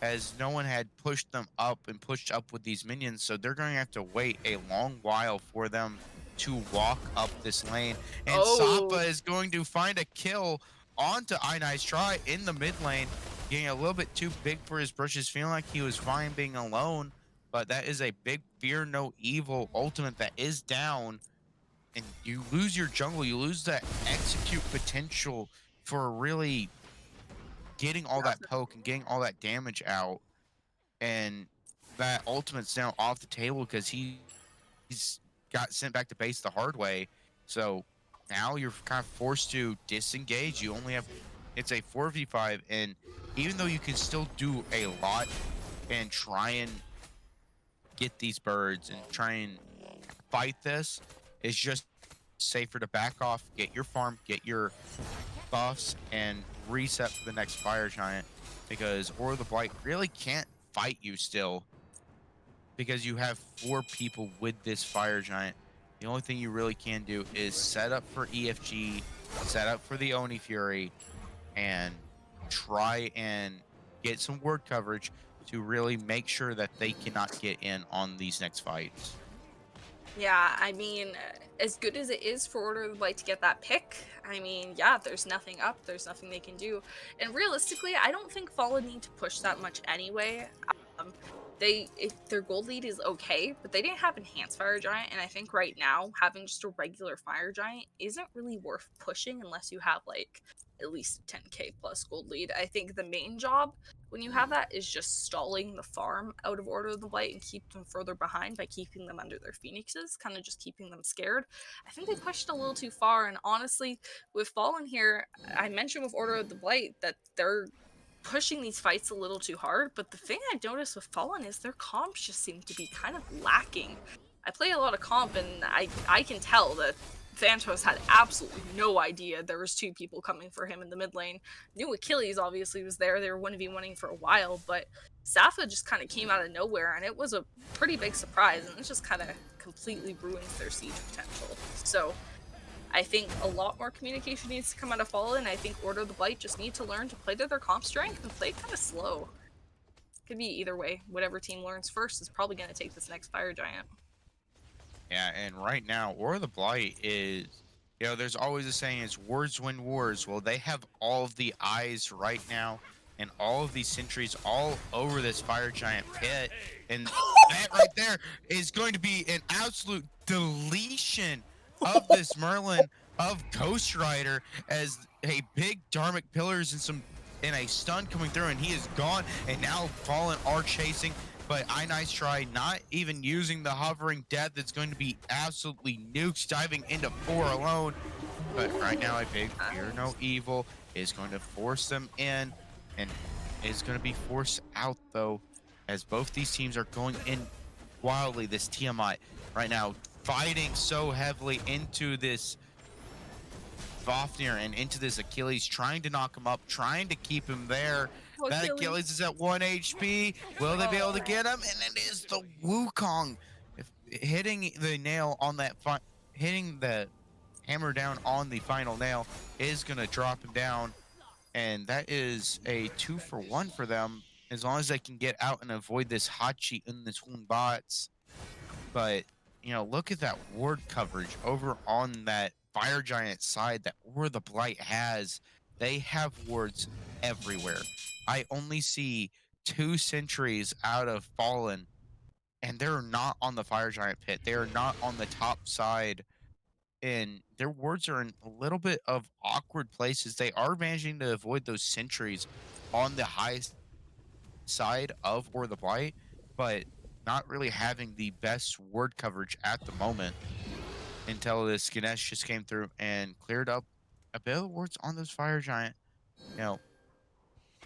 as no one had pushed them up and pushed up with these minions, so they're going to have to wait a long while for them to walk up this lane. And Sapa Oh, is going to find a kill onto I Nice Try in the mid lane, getting a little bit too big for his britches, feeling like he was fine being alone, but that is a big fear no evil ultimate that is down, and you lose your jungle, you lose that execute potential for really getting all that poke and getting all that damage out, and that ultimate's now off the table because he's got sent back to base the hard way. So now you're kind of forced to disengage. You only have it's a 4v5, and even though you can still do a lot and try and get these birds and try and fight this, it's just safer to back off, get your farm, get your buffs, and reset for the next fire giant because or the blight really can't fight you still because you have 4 people with this fire giant. The only thing you really can do is set up for EFG, set up for the Oni Fury, and try and get some word coverage to really make sure that they cannot get in on these next fights. Yeah, I mean, as good as it is for Order of the Blight to get that pick, I mean, yeah, there's nothing up, there's nothing they can do. And realistically, I don't think Fallen need to push that much anyway. Um, their gold lead is okay, but they didn't have Enhanced Fire Giant, and I think right now, having just a regular Fire Giant isn't really worth pushing unless you have, like, at least 10k plus gold lead. I think the main job when you have that is just stalling the farm out of Order of the Blight and keep them further behind by keeping them under their phoenixes, kind of just keeping them scared. I think they pushed a little too far, and honestly, with Fallen here, I mentioned with Order of the Blight that they're pushing these fights a little too hard, but the thing I noticed with Fallen is their comps just seem to be kind of lacking. I play a lot of comp, and I can tell that Thantos had absolutely no idea there was 2 people coming for him in the mid lane. Knew Achilles obviously was there. They were 1v1ing for a while, but Safa just kind of came out of nowhere, and it was a pretty big surprise, and it just kind of completely ruins their siege potential. So I think a lot more communication needs to come out of Fallen. I think Order of the Blight just need to learn to play to their comp strength and play kind of slow. Could be either way. Whatever team learns first is probably going to take this next Fire Giant. Yeah, and right now, War of the Blight is, there's always a saying is wars win wars. Well, they have all of the eyes right now and all of these sentries all over this fire giant pit. And that right there is going to be an absolute deletion of this Merlin of Ghost Rider as a big Dharmic pillars and a stun coming through, and he is gone. And now Fallen are chasing. But Nice try not even using the hovering death. That's going to be absolutely nukes diving into 4 alone. But right now, a big Fear No Evil is going to force them in and is going to be forced out, though, as both these teams are going in wildly. This Tiamat right now fighting so heavily into this Fafnir and into this Achilles, trying to knock him up, trying to keep him there. Oh, That Achilles is at 1 HP. Will they be able to get him? And it is the Wukong. If hitting the nail on that, hitting the hammer down on the final nail is going to drop him down. And that is a 2-for-1 for them, as long as they can get out and avoid this Hachi in this Hoon bots. But, look at that ward coverage over on that Fire Giant side that War of the Blight has. They have wards everywhere. I only see 2 sentries out of Fallen, and they're not on the Fire Giant pit. They are not on the top side, and their wards are in a little bit of awkward places. They are managing to avoid those sentries on the highest side of War of the Blight, but not really having the best ward coverage at the moment until this Ganesh just came through and cleared up a bit of wards on those Fire Giant.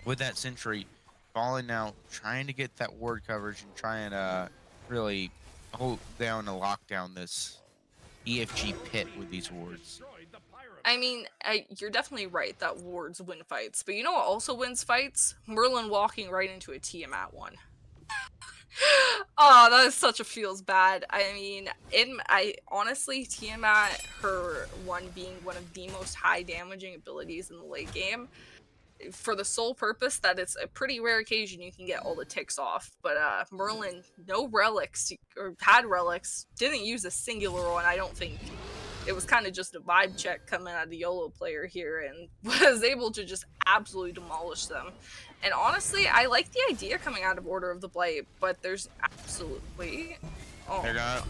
With that sentry, Fallen now trying to get that ward coverage and trying to really hold down and lock down this EFG pit with these wards. I mean, you're definitely right that wards win fights, but you know what also wins fights? Merlin walking right into a Tiamat one. Oh, that is such a feels bad. I mean, I honestly, Tiamat, her one being one of the most high damaging abilities in the late game, for the sole purpose that it's a pretty rare occasion you can get all the ticks off. But Merlin, no relics, or had relics, didn't use a singular one, I don't think. It was kind of just a vibe check coming out of the YOLO player here and was able to just absolutely demolish them. And honestly, I like the idea coming out of Order of the Blight, but there's absolutely... They're gonna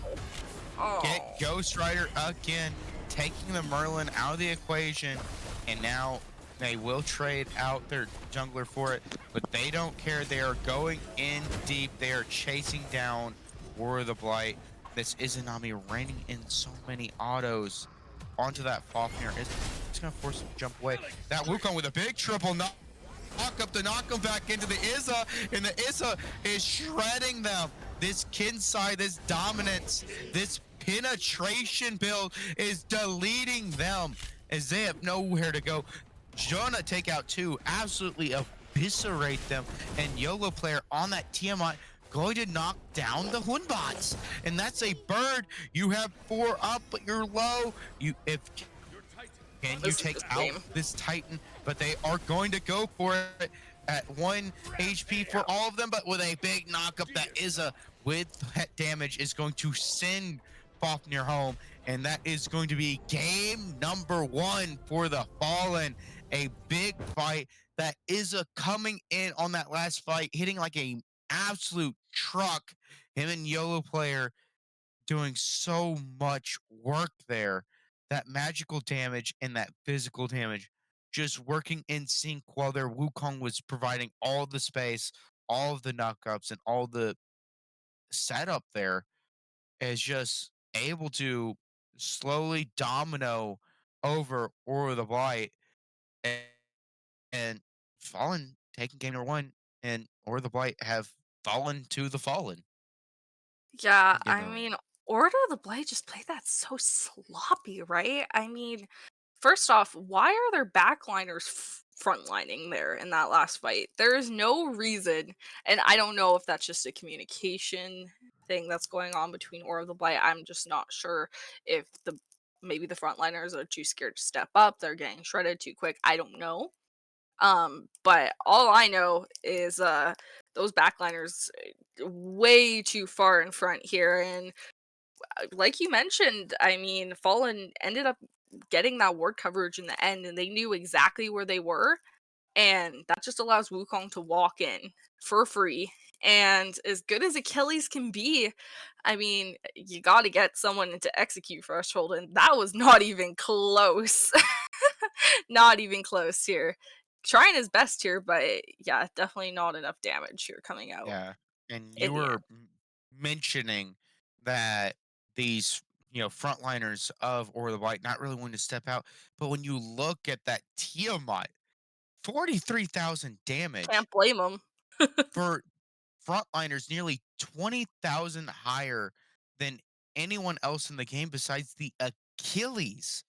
get Ghost Rider again, taking the Merlin out of the equation, and now They will trade out their jungler for it, but they don't care. They are going in deep. They are chasing down War of the Blight. This Izanami raining in so many autos onto that Fafnir. It's going to force him to jump away. That Wukong with a big triple knock up to knock him back into the Izza, and the Izza is shredding them. This Kinsai, this dominance, this penetration build is deleting them as they have nowhere to go. Jonah take out two, absolutely eviscerate them, and YOLO player on that Tiamat going to knock down the Hunbots. And that's a bird. You have four up, but you're low. If can you This is take just out game. this Titan? But they are going to go for it at 1 HP for all of them, but with a big knockup that Izza with pet damage is going to send Fafnir home. And that is going to be game number 1 for the Fallen. A big fight that Izza coming in on that last fight, hitting like a absolute truck. Him and YOLO player doing so much work there. That magical damage and that physical damage just working in sync while their Wukong was providing all the space, all of the knockups, and all the setup there is just able to slowly domino over Aura the Blight and, and Fallen taking game number 1 and Aura the Blight have fallen to the Fallen Yeah, in game I number 1. mean, Order of the Blade just played that so sloppy, right? I mean, first off, why are their backliners frontlining there in that last fight? There is no reason, and I don't know if that's just a communication thing that's going on between Order of the Blight. I'm just not sure if the maybe the frontliners are too scared to step up. They're getting shredded too quick. I don't know. But all I know is those backliners way too far in front here, and like you mentioned, I mean, Fallen ended up getting that ward coverage in the end, and they knew exactly where they were, and that just allows Wukong to walk in for free. And as good as Achilles can be, I mean, you got to get someone into execute threshold, and that was not even close. Not even close here. Trying his best here, but yeah, definitely not enough damage here coming out Yeah, and you in the were end. mentioning that these, frontliners of Or the White not really wanting to step out, but when you look at that Tiamat, 43,000 damage Can't blame him. for frontliners, nearly 20,000 higher than anyone else in the game besides the Achilles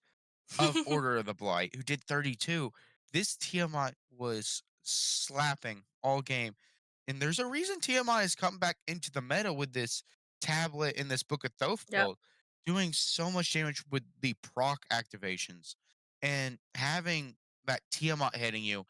of Order of the Blight, who did 32. This Tiamat was slapping all game. And there's a reason Tiamat has come back into the meta with this tablet in this Book of Thoth Yep. build, doing so much damage with the proc activations and having that Tiamat hitting you,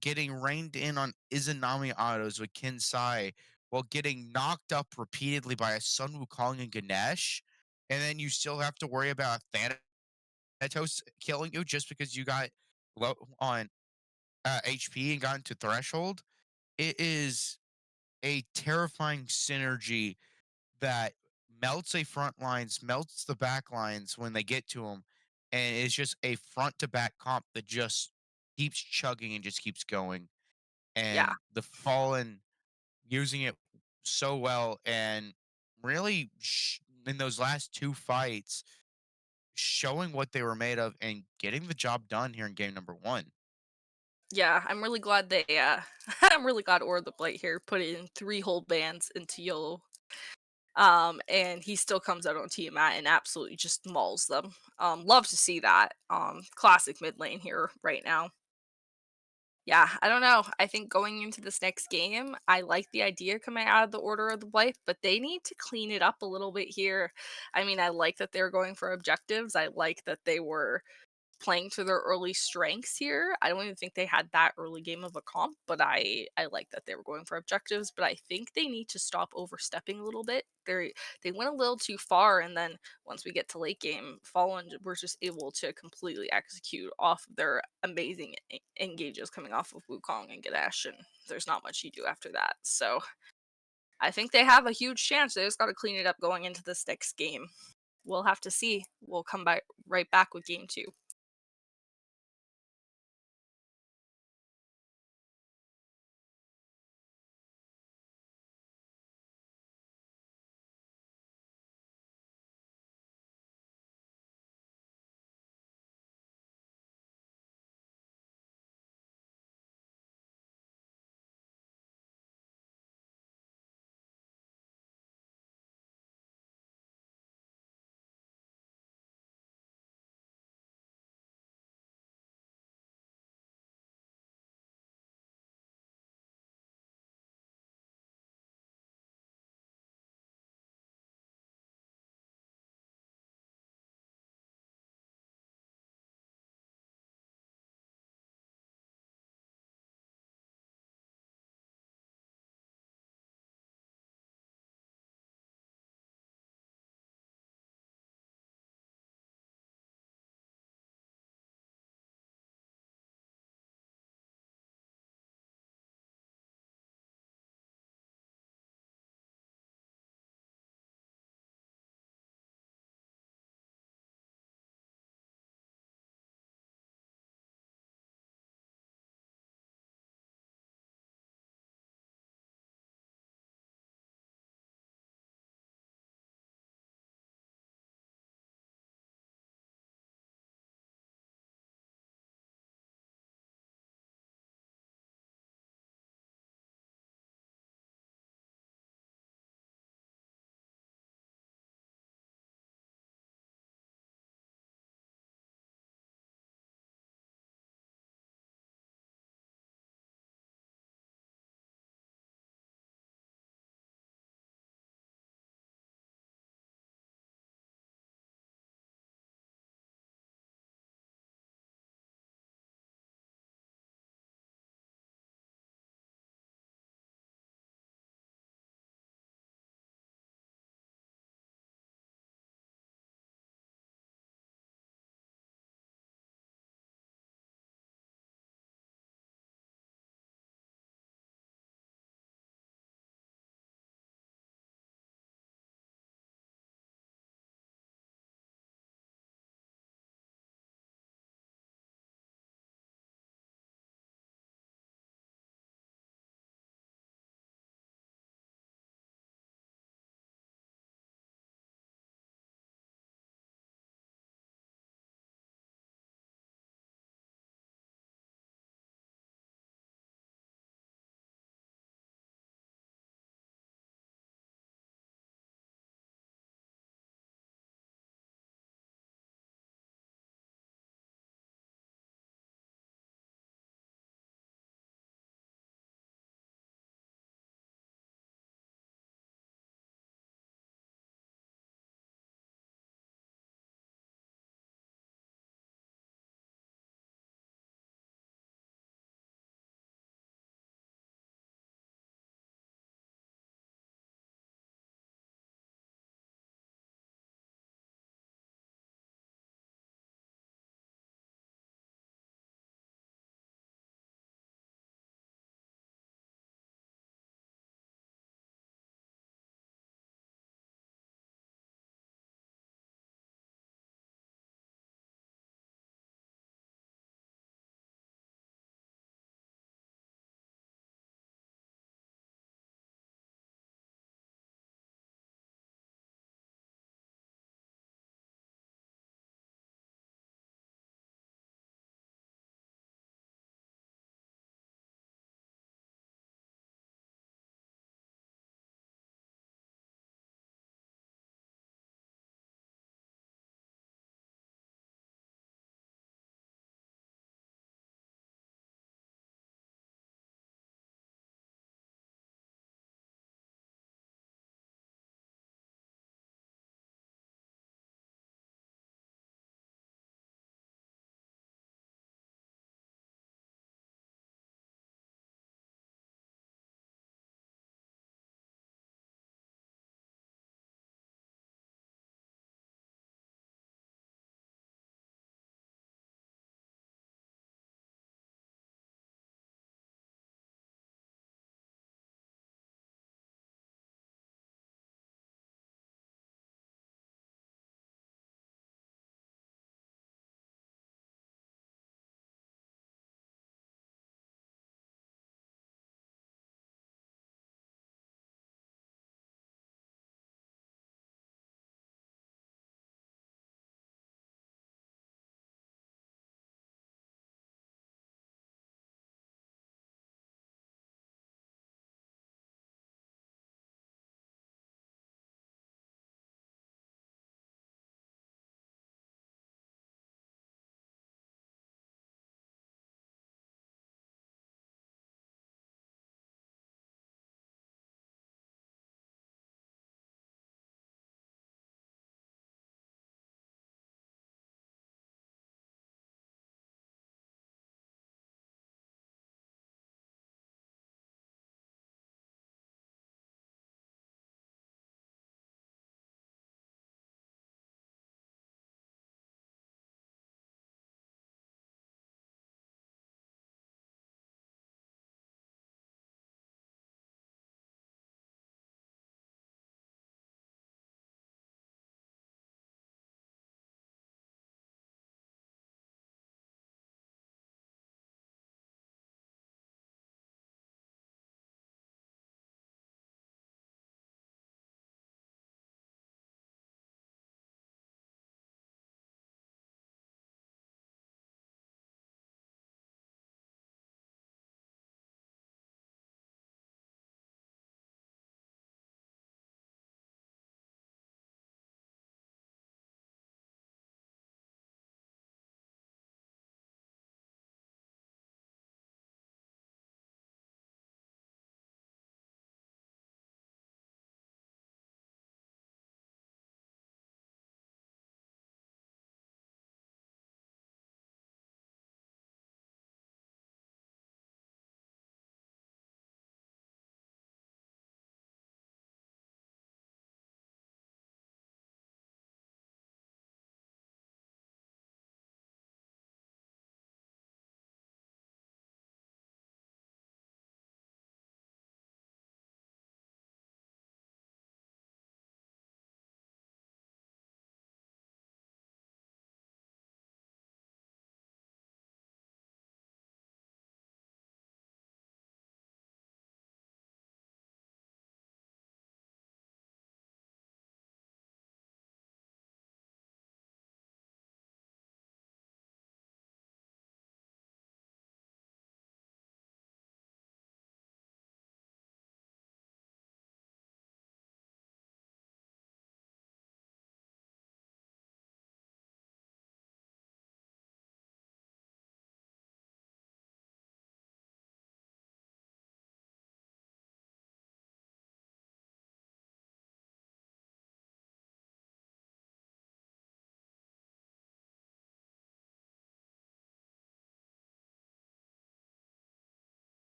getting reined in on Izanami autos with Kinsai while getting knocked up repeatedly by a Sun Wukong and Ganesh. And then you still have to worry about Thanatos killing you just because you got low on HP and got into threshold. It is a terrifying synergy that melts a front lines, melts the back lines when they get to them, and it's just a front to back comp that just keeps chugging and just keeps going. Yeah. And the Fallen using it so well and really in those last two fights showing what they were made of and getting the job done here in game number 1. Yeah, I'm really glad they I'm really glad Or the Blight here put in 3 whole bands into YOLO. And he still comes out on Tiamat and absolutely just mauls them. Love to see that. Classic mid lane here right now. Yeah, I don't know. I think going into this next game, I like the idea coming out of the Order of the Blight, but they need to clean it up a little bit here. I mean, I like that they're going for objectives. I like that they were playing to their early strengths here. I don't even think they had that early game of a comp, but I like that they were going for objectives, but I think they need to stop overstepping a little bit. They went a little too far, and then once we get to late game, Fallen were just able to completely execute off of their amazing engages coming off of Wukong and Ganesh, and there's not much you do after that. So I think they have a huge chance. They just got to clean it up going into this next game. We'll have to see. We'll come right back with game 2.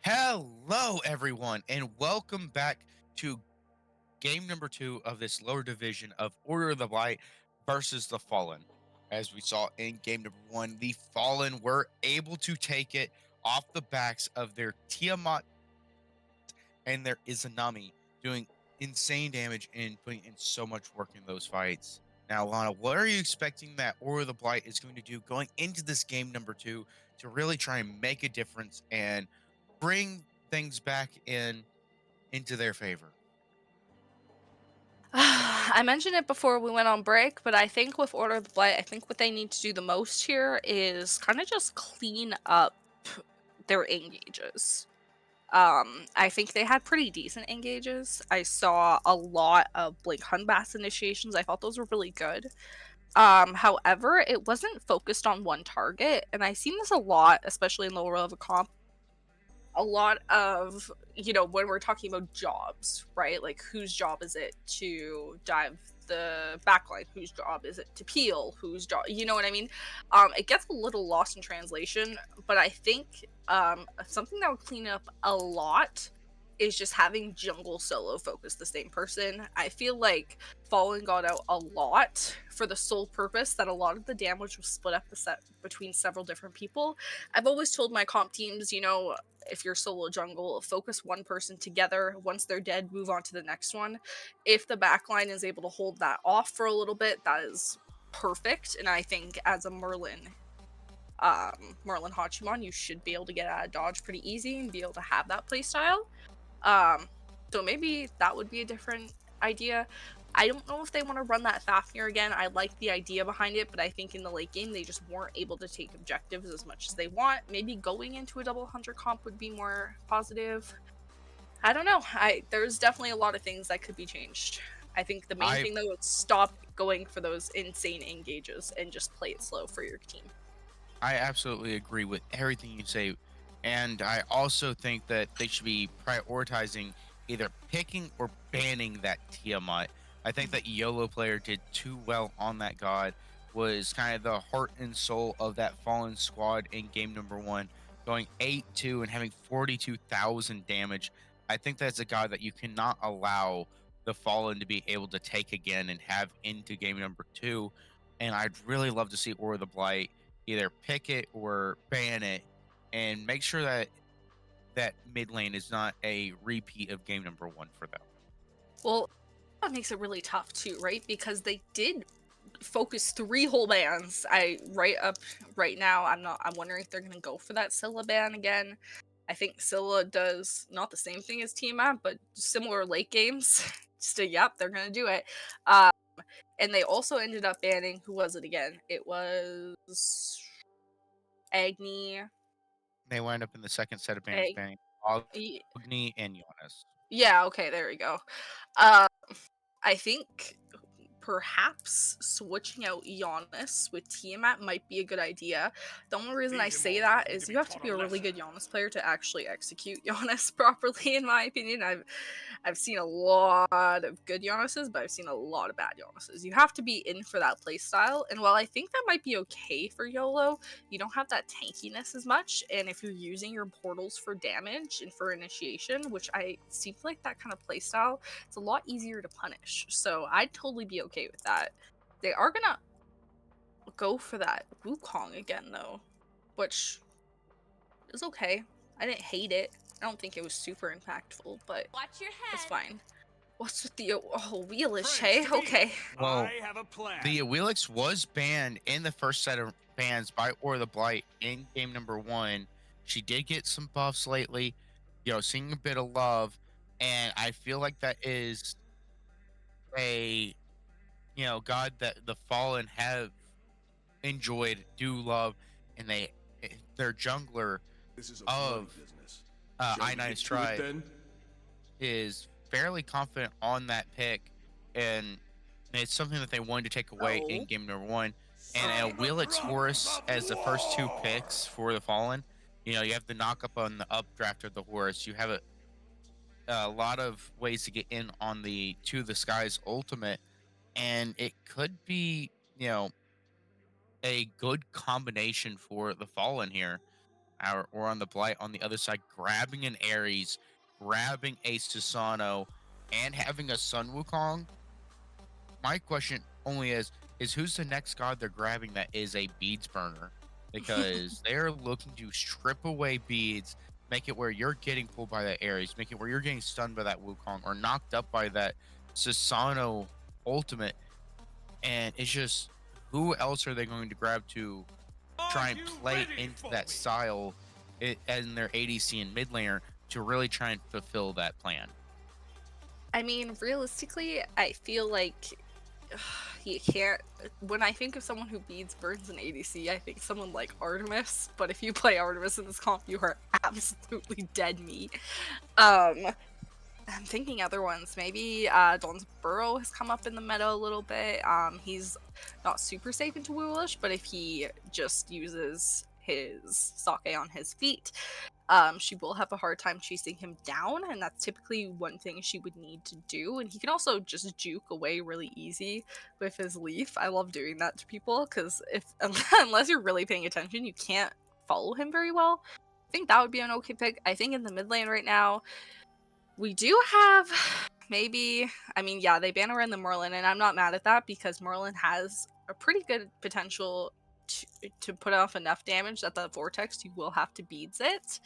Hello, everyone, and welcome back to game number two of this lower division of Order of the Blight versus the Fallen. As we saw in game number one, the Fallen were able to take it off the backs of their Tiamat and their Izanami, doing insane damage and putting in so much work in those fights. Now, Lana, what are you expecting that Order of the Blight is going to do going into this game number two to really try and make a difference and bring things back into their favor? I mentioned it before we went on break, but I think with Order of the Blight, I think what they need to do the most here is kind of just clean up their engages. I think they had pretty decent engages. I saw a lot of Blink Hunbass initiations. I thought those were really good. However, it wasn't focused on one target, and I've seen this a lot, especially in lower level comp, a lot of, when we're talking about jobs, right? Like, whose job is it to dive the backline? Whose job is it to peel? Whose job, you know what I mean? It gets a little lost in translation, but I think something that would clean up a lot is just having jungle solo focus the same person. I feel like Fallen got out a lot for the sole purpose that a lot of the damage was split up the set between several different people. I've always told my comp teams, if you're solo jungle, focus one person together. Once they're dead, move on to the next one. If the backline is able to hold that off for a little bit, that is perfect. And I think as a Merlin Hachiman, you should be able to get out of dodge pretty easy and be able to have that playstyle. Um, so maybe that would be a different idea. I don't know if they want to run that Fafnir again. I like the idea behind it, but I think in the late game they just weren't able to take objectives as much as they want. Maybe going into a double hunter comp would be more positive. I don't know. There's definitely a lot of things that could be changed. I think the main I thing though is stop going for those insane engages and just play it slow for your team. I absolutely agree with everything you say. And I also think that they should be prioritizing either picking or banning that Tiamat. I think that YOLO player did too well on that god, was kind of the heart and soul of that fallen squad in game number one, going 8-2 and having 42,000 damage. I think that's a god that you cannot allow the fallen to be able to take again and have into game number two. And I'd really love to see Aura the Blight either pick it or ban it, and make sure that that mid lane is not a repeat of game number one for them. Well, that makes it really tough too, right? Because they did focus three whole bans. Right now. I'm wondering if they're gonna go for that Scylla ban again. I think Scylla does not the same thing as Tiamat, but similar late games. Yep, they're gonna do it. Uh, and they also ended up banning, who was it again? It was Agni. They wind up in the second set of bans Ag- banning y- Agni and Jonas. yeah, okay, there we go. Uh, I think perhaps switching out Giannis with Tiamat might be a good idea. The only reason I say that is you have to be a really good Giannis player to actually execute Giannis properly, in my opinion. I've seen a lot of good Giannis's, but I've seen a lot of bad Giannis's. You have to be in for that playstyle, and while I think that might be okay for YOLO, you don't have that tankiness as much, and if you're using your portals for damage and for initiation, which I seem like that kind of playstyle, it's a lot easier to punish. So I'd totally be okay with that. They are gonna go for that Wukong again though, which is okay. I didn't hate it. I don't think it was super impactful, but Watch your that's head. fine. What's with the wheelish, hey? Okay. Well, I have a plan. the Wheelix was banned in the first set of bans by Or the Blight in game number one. She did get some buffs lately, seeing a bit of love, and I feel like that is a god that the fallen have enjoyed, do love, and their jungler This is a bloody of business. Shall we I9 get to it Stride then? is fairly confident on that pick, and it's something that they wanted to take away in Oh. game number one. And Son a of a Wheelix drunk Horus of as the first two war! picks for the Fallen. You have the knock up on the updraft of the Horus. You have a lot of ways to get in on the To the Skies ultimate, and it could be, a good combination for the Fallen here. or on the Blight on the other side, grabbing an Ares, grabbing a Susano, and having a Sun Wukong. My question only is who's the next god they're grabbing that is a beads burner? Because they're looking to strip away beads, make it where you're getting pulled by that Ares, make it where you're getting stunned by that Wukong or knocked up by that Susano ultimate. And it's just who else are they going to grab to Are try and you play ready into for that me? style in their ADC and mid laner to really try and fulfill that plan? I mean, realistically, I feel like you can't. When I think of someone who beats burns in ADC, I think someone like Artemis. But if you play Artemis in this comp, you are absolutely dead meat. Um, I'm thinking other ones. Maybe Don's Burrow has come up in the meta a little bit. He's not super safe into Woolish, but if he just uses his sake on his feet, she will have a hard time chasing him down, and that's typically one thing she would need to do. And he can also just juke away really easy with his leaf. I love doing that to people because if unless you're really paying attention, you can't follow him very well. I think that would be an okay pick. I think in the mid lane right now, we do have maybe, I mean, yeah, they ban around the Merlin, and I'm not mad at that because Merlin has a pretty good potential to put off enough damage that the Vortex, you will have to beads it.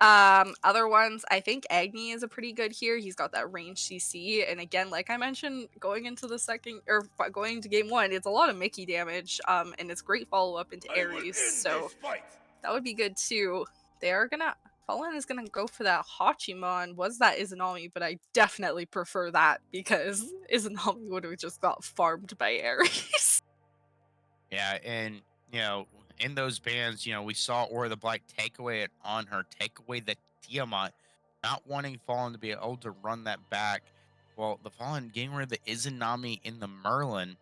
Other ones, I think Agni is a pretty good here. He's got that range CC, and again, like I mentioned, going into the second or going into game one, it's a lot of Mickey damage. And it's great follow up into I will Ares, end so this fight. that would be good too. They are gonna Fallen is gonna go for that Hachimon. Was that Izanami, but I definitely prefer that because Izanami would have just got farmed by Ares. Yeah, and in those bans, we saw Aura the Blight take away it on her, take away the Tiamat, not wanting Fallen to be able to run that back. Well, the Fallen getting rid of the Izanami in the Merlin,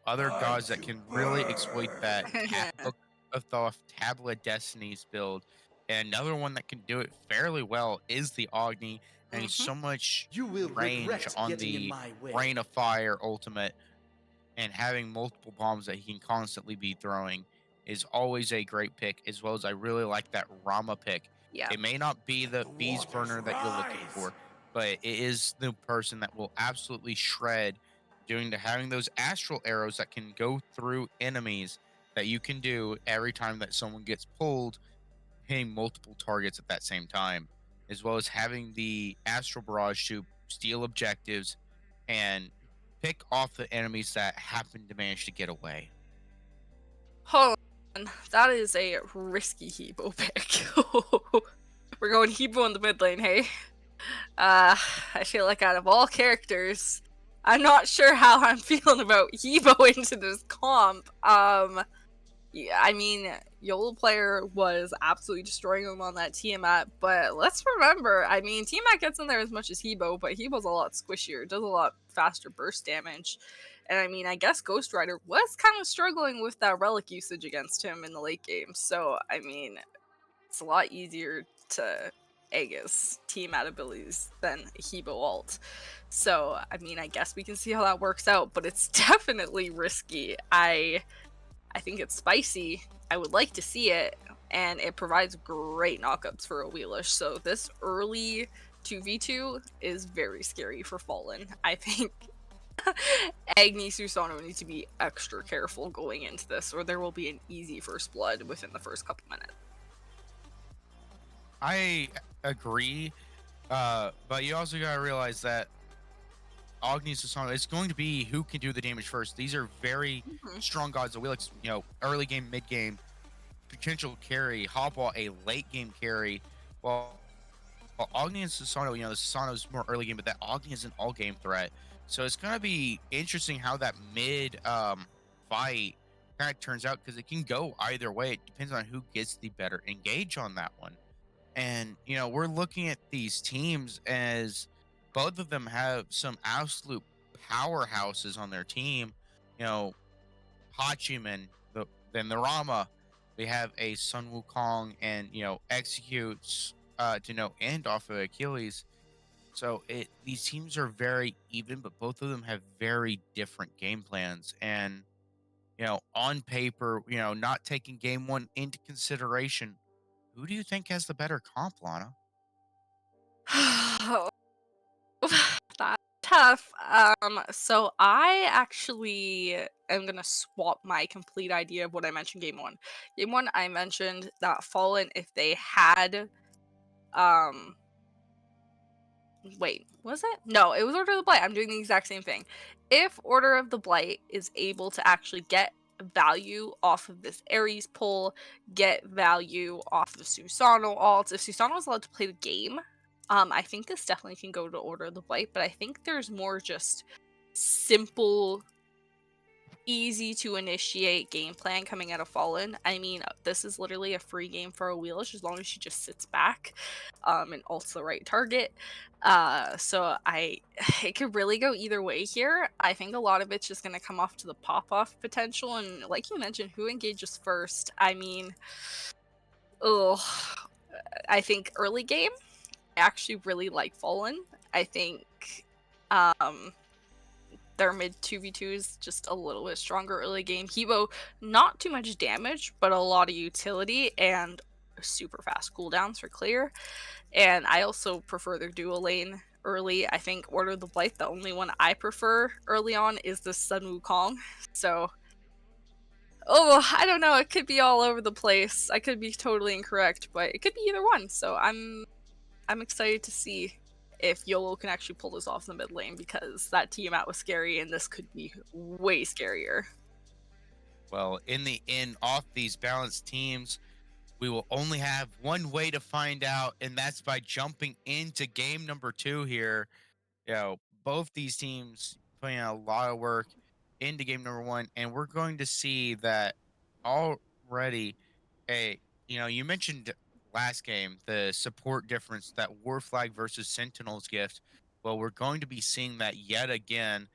other Time gods that to can really exploit that burn. Book of Thoth, Tablet Destinies build. And another one that can do it fairly well is the Agni, and he's hmm so much You will range regret on getting in the my way. Rain of Fire ultimate, and having multiple bombs that he can constantly be throwing is always a great pick, as well as I really like that Rama pick. Yeah. It may not be Let the the bees waters burner that you're looking rise. for, but it is the person that will absolutely shred doing to having those astral arrows that can go through enemies that you can do every time that someone gets pulled, hitting multiple targets at that same time, as well as having the astral barrage to steal objectives and pick off the enemies that happen to manage to get away. Hold on. That is a risky Hebo pick. We're going Hebo in the mid lane, hey? I feel like out of all characters, I'm not sure how I'm feeling about Hebo into this comp. Yeah, I mean, YOLO player was absolutely destroying him on that Tiamat, but let's remember, I mean, Tiamat gets in there as much as Hebo, but Hebo's a lot squishier, does a lot faster burst damage. And I mean, I guess Ghost Rider was kind of struggling with that relic usage against him in the late game, so I mean, it's a lot easier to Aegis Tiamat abilities than Hebo ult. So, I mean, I guess we can see how that works out, but it's definitely risky. I think it's spicy. I would like to see it, and it provides great knockups for a Wheelish. So this early 2v2 is very scary for Fallen. I think Agni Susano needs to be extra careful going into this, or there will be an easy first blood within the first couple minutes. I agree, but you also gotta realize that Agni Sasana, it's going to be who can do the damage first. These are very Mhm. strong gods that we like, early game, mid game, potential carry, Hopwall a late game carry. Well, Agni and Susano, the Susano's more early game, but that Agni is an all game threat. So it's gonna be interesting how that mid fight kind of turns out because it can go either way. It depends on who gets the better engage on that one. And we're looking at these teams as both of them have some absolute powerhouses on their team. You know, Hachiman, then the Rama. We have a Sun Wukong and executes to no end off of Achilles. So these teams are very even, but both of them have very different game plans. And on paper, not taking game one into consideration, Who do you think has the better comp, Lana? That's tough. So I actually am gonna swap my complete idea of what I mentioned game one. Game one, I mentioned that Fallen, if they had, um, wait, was it? No, it was Order of the Blight. I'm doing the exact same thing. If Order of the Blight is able to actually get value off of this Ares pull, get value off of Susano alts, if Susano is allowed to play the game, I think this definitely can go to Order of the Blight, but I think there's more just simple, easy to initiate game plan coming out of Fallen. I mean, this is literally a free game for a Wheelish as long as she just sits back and ults the right target. So it could really go either way here. I think a lot of it's just going to come off to the pop-off potential, and like you mentioned, who engages first. I mean, oh, I think early game, I actually really like Fallen. I think um their mid 2v2 is just a little bit stronger early game. Hebo, not too much damage, but a lot of utility and super fast cooldowns for clear. And I also prefer their dual lane early. I think Order of the Blight, the only one I prefer early on is the Sun Wukong. So, I don't know. It could be all over the place. I could be totally incorrect, but it could be either one. So I'm excited to see if YOLO can actually pull this off in the mid lane, because that team out was scary and this could be way scarier. Well, in the end, off these balanced teams, we will only have one way to find out, and that's by jumping into game number two here. Both these teams putting in a lot of work into game number one, and we're going to see that already. You mentioned last game the support difference, that War Flag versus Sentinels gift. Well, we're going to be seeing that yet again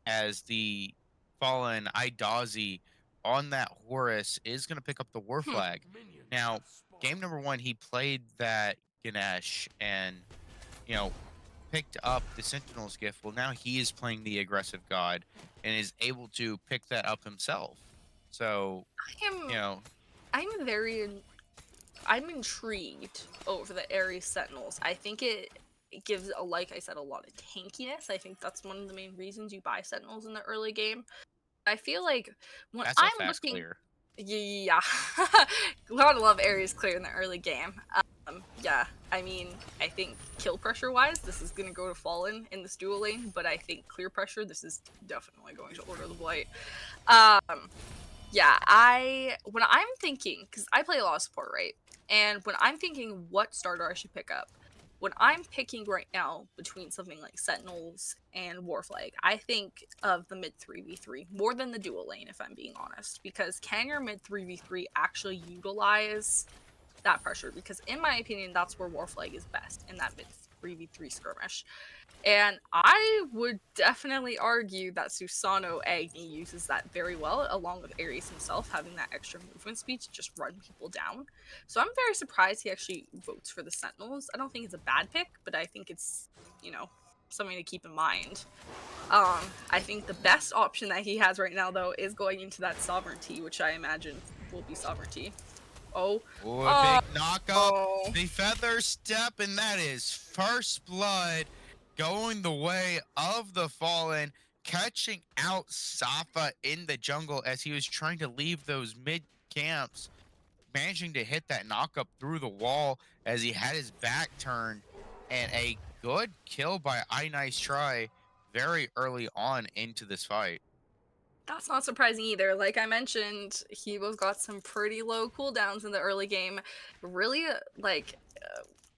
as the fallen Idazi on that Horus is going to pick up the War Hmm. Flag. Now, game number one, he played that Ganesh and, you know, picked up the Sentinel's gift. Well, now he is playing the aggressive god and is able to pick that up himself. So, you I'm know, I'm very I'm intrigued over the Ares Sentinels. I think it gives, like I said, a lot of tankiness. I think that's one of the main reasons you buy Sentinels in the early game. I feel like when that's a I'm fast looking, clear. yeah, gotta love Ares clear in the early game. Yeah, I mean, I think kill pressure wise, this is gonna go to Fallen in this dual lane, but I think clear pressure, this is definitely going to Order of the Blight. Um, yeah, when I'm thinking, because I play a lot of support, right? And when I'm thinking what starter I should pick up, when I'm picking right now between something like Sentinels and Warflag, I think of the mid 3v3 more than the dual lane, if I'm being honest. Because can your mid 3v3 actually utilize that pressure? Because in my opinion, that's where Warflag is best, in that mid 3v3 skirmish. And I would definitely argue that Susano Agni uses that very well, along with Ares himself having that extra movement speed to just run people down. So I'm very surprised he actually votes for the Sentinels. I don't think it's a bad pick, but I think it's, you know, something to keep in mind. I think the best option that he has right now, though, is going into that Sovereignty, which I imagine will be Sovereignty. Oh, Oh, a oh, big knockup. oh. The feather step, and that is first blood going the way of the fallen, catching out Safa in the jungle as he was trying to leave those mid camps, managing to hit that knockup through the wall as he had his back turned, and a good kill by I Nice Try very early on into this fight. That's not surprising either. Like I mentioned, he both got some pretty low cooldowns in the early game. Really,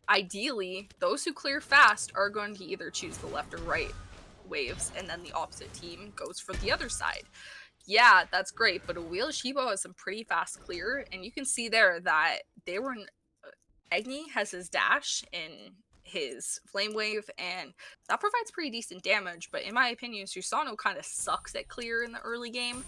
ideally, those who clear fast are going to either choose the left or right waves, and then the opposite team goes for the other side. Yeah, that's great, but a Wheel Shibo has some pretty fast clear, and you can see there that they were Agni has his dash in his flame wave, and that provides pretty decent damage. But in my opinion, Susano kind of sucks at clear in the early game,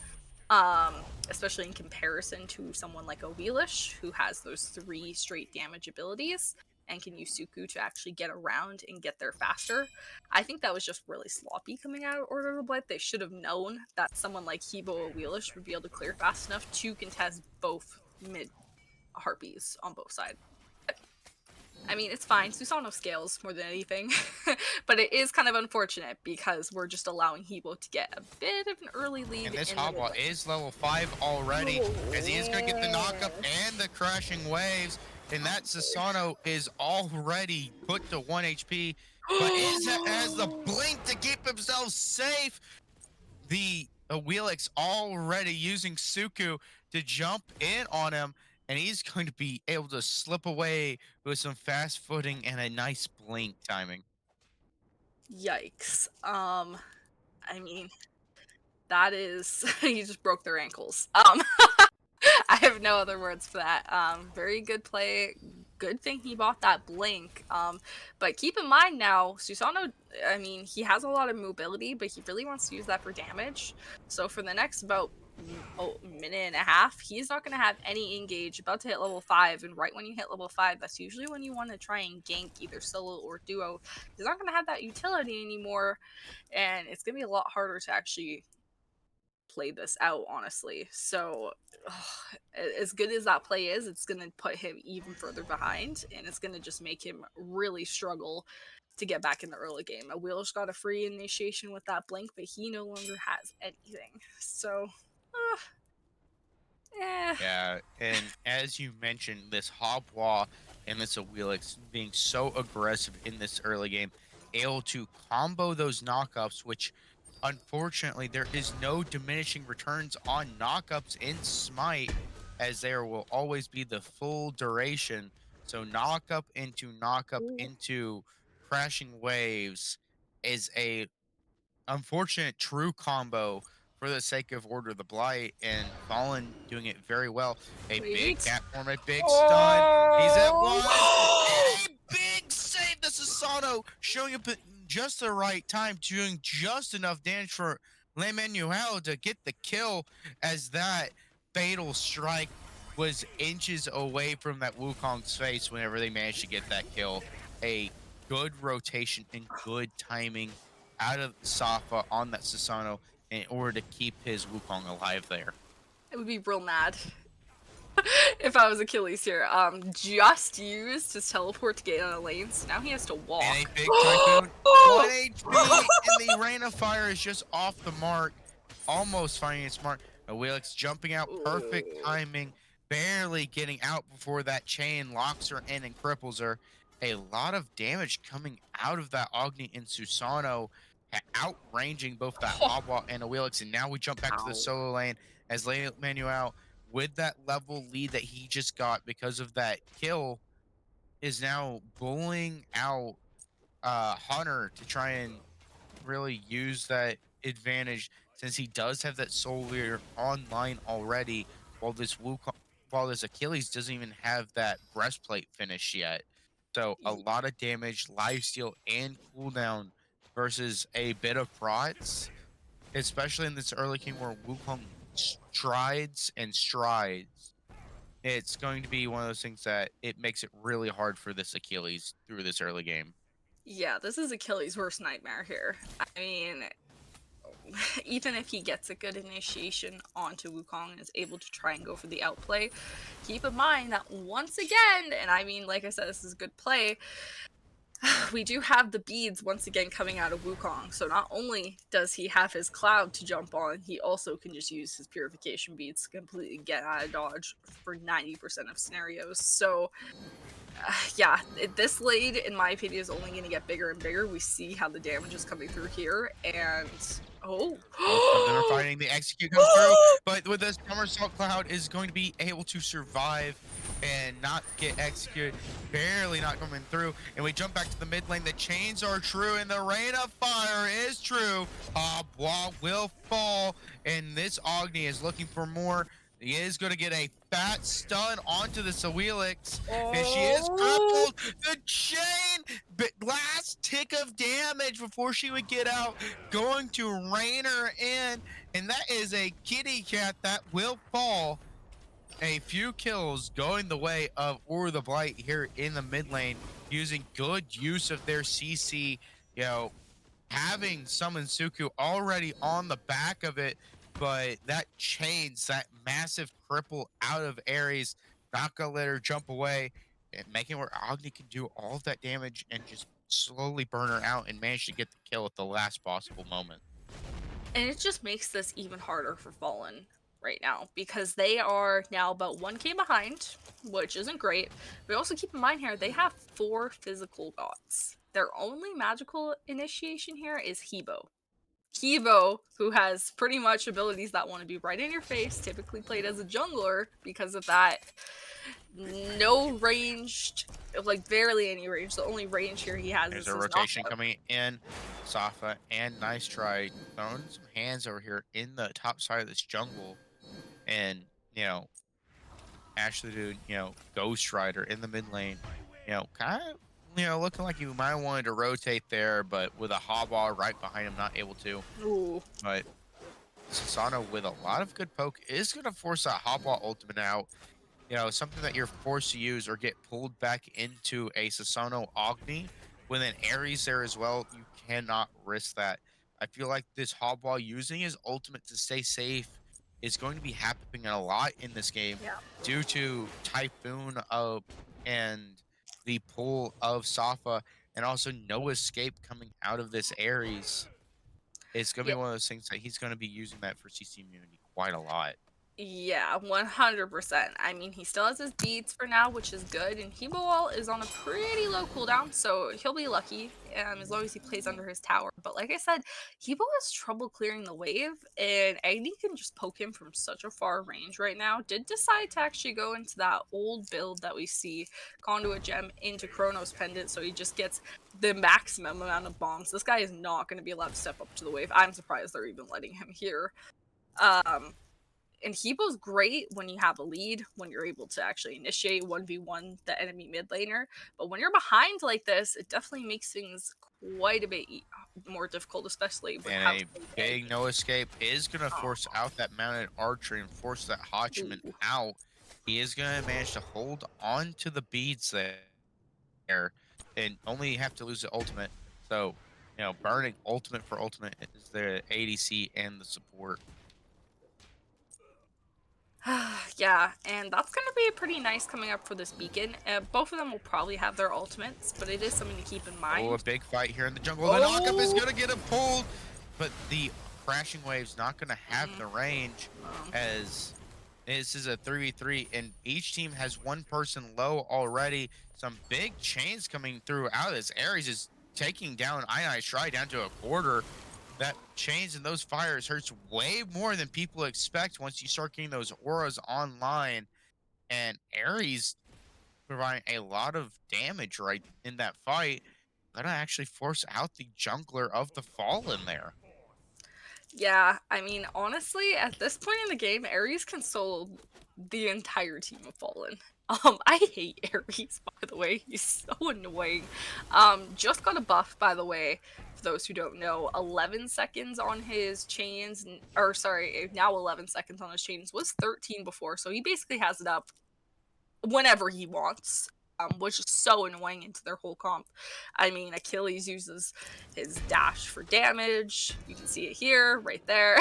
especially in comparison to someone like a Wheelish, who has those 3 straight damage abilities and can use Suku to actually get around and get there faster. I think that was just really sloppy coming out of Order of the Blight. They should have known that someone like Hebo or Wheelish would be able to clear fast enough to contest both mid harpies on both sides. I mean, it's fine. Susanoo scales more than anything. But it is kind of unfortunate because we're just allowing Hebo to get a bit of an early lead And this in the mid Hobble lane. is level 5 already, as he is going to get the knockup and the crashing waves. And that Susanoo is already put to 1 HP, but has the blink to keep himself safe. The Wheelix already using Suku to jump in on him, and he's going to be able to slip away with some fast footing and a nice blink timing. Yikes. I mean, that is you just broke their ankles. I have no other words for that. Very good play. Good thing he bought that blink. But keep in mind now, Susanoo, I mean, he has a lot of mobility, but he really wants to use that for damage. So for the next about minute and a half, he's not going to have any engage. About to hit level 5, and right when you hit level 5, that's usually when you want to try and gank either solo or duo. He's not going to have that utility anymore, and it's going to be a lot harder to actually play this out, honestly. So, as good as that play is, it's going to put him even further behind, and it's going to just make him really struggle to get back in the early game. A Wheelers got a free initiation with that blink, but he no longer has anything. So, eh. Yeah, and as you mentioned, this Hobwa and this Awilix being so aggressive in this early game, able to combo those knockups, which unfortunately there is no diminishing returns on knockups in Smite, as there will always be the full duration. So knockup into crashing waves is a unfortunate true combo for the sake of Order of the Blight, and Fallen doing it very well. A big Wait. platform, a big stun. He's at one, Oh! and a big save. The Susanoo showing up at just the right time, doing just enough damage for Le Manuel to get the kill, as that fatal strike was inches away from that Wukong's face whenever they managed to get that kill. A good rotation and good timing out of Safa on that Susanoo in order to keep his Wukong alive there. I would be real mad if I was Achilles here. Just used his teleport to get in the lane, so now he has to walk. And a big Typhoon, 1 HP, and the Rain of Fire is just off the mark, almost finding its mark. Wheelix jumping out, perfect timing, barely getting out before that chain locks her in and cripples her. A lot of damage coming out of that Agni and Susanoo, outranging both that Hobwa and a Wheelix. And now we jump back to the Ow. solo lane as Le Manuel, with that level lead that he just got because of that kill, is now bullying out Hunter to try and really use that advantage, since he does have that Soul Leader online already, while while this Achilles doesn't even have that breastplate finished yet. So a lot of damage, lifesteal, and cooldown versus a bit of prots, especially in this early game where Wukong strides and strides. It's going to be one of those things that it makes it really hard for this Achilles through this early game. Yeah, this is Achilles' worst nightmare here. I mean, even if he gets a good initiation onto Wukong and is able to try and go for the outplay, keep in mind that once again, and I mean, like I said, this is a good play, we do have the beads once again coming out of Wukong. So not only does he have his cloud to jump on, he also can just use his purification beads to completely get out of dodge for 90% of scenarios. So yeah, this lead, in my opinion, is only going to get bigger and bigger. We see how the damage is coming through here, and Both of them are fighting. The execute comes through, but with this somersault cloud is going to be able to survive and not get executed, barely not coming through. And we jump back to the mid lane. The chains are true, and the rain of fire is true. Blah will fall, and this Agni is looking for more. He is going to get a fat stun onto the Sawilix, and she is crippled. The chain, but last tick of damage before she would get out, going to rein her in, and that is a kitty cat that will fall. A few kills going the way of Or the Blight here in the mid lane, using good use of their CC, you know, having Summon Suku already on the back of it, but that chains, that massive cripple out of Ares, not gonna let her jump away. and making where Agni can do all of that damage and just slowly burn her out and manage to get the kill at the last possible moment. And it just makes this even harder for Fallen right now because they are now about 1k behind, which isn't great. But also keep in mind here, they have 4 physical gods. Their only magical initiation here is Hebo. Hebo, who has pretty much abilities that want to be right in your face, typically played as a jungler because of that. No ranged, like barely any range. The only range here he has There's is a his rotation knockout. coming in. Safa and Nice Try throwing some hands over here in the top side of this jungle. And, you know, Ashley doing, Ghost Rider in the mid lane. Kind of, looking like you might wanted to rotate there, but with a Hobbar right behind him, not able to. Ooh. But Sasano with a lot of good poke is going to force that Hobbar ultimate out. Something that you're forced to use or get pulled back into a Sasano Agni with an Ares there as well. You cannot risk that. I feel like this Hobble using his ultimate to stay safe is going to be happening a lot in this game Yeah. due to Typhoon and the pull of Safa and also no escape coming out of this Ares. It's going to be one of those things that he's going to be using that for CC immunity quite a lot. Yeah, 100%. I mean, he still has his beats for now, which is good, and Hebo Wall is on a pretty low cooldown, so he'll be lucky as long as he plays under his tower. But like I said, Hebo has trouble clearing the wave, and Agni can just poke him from such a far range right now. Did decide to actually go into that old build that we see, Conduit Gem into Chronos Pendant, so he just gets the maximum amount of bombs. This guy is not going to be allowed to step up to the wave. I'm surprised they're even letting him here. And Hebo's great when you have a lead, when you're able to actually initiate 1v1 the enemy mid laner. But when you're behind like this, it definitely makes things quite a bit more difficult, especially with how And a big no escape is going to force out that mounted archer and force that Hachiman Ooh. out. He is going to manage to hold on to the beads there and only have to lose the ultimate. So, burning ultimate for ultimate is the ADC and the support. Yeah, and that's going to be pretty nice coming up for this beacon. Both of them will probably have their ultimates, but it is something to keep in Oh, a mind. big fight here in the jungle. The knockup is Oh! going to get him pulled, but the crashing wave's not going to have the range as this is a 3v3 and each team has one person low already. Some big chains coming through out of this. Ares is taking down Ionai Shry down to a quarter. That chains and those fires hurts way more than people expect once you start getting those auras online. And Ares providing a lot of damage right in that fight. Gonna actually force out the jungler of the Fallen there. Yeah, I mean, honestly, at this point in the game, Ares can solo the entire team of Fallen. I hate Ares, by the way. He's so annoying. Just got a buff, by the way, for those who don't know. 11 seconds on his chains, or sorry, now 11 seconds on his chains, was 13 before, so he basically has it up whenever he wants, which is so annoying into their whole comp. I mean, Achilles uses his dash for damage. You can see it here, right there.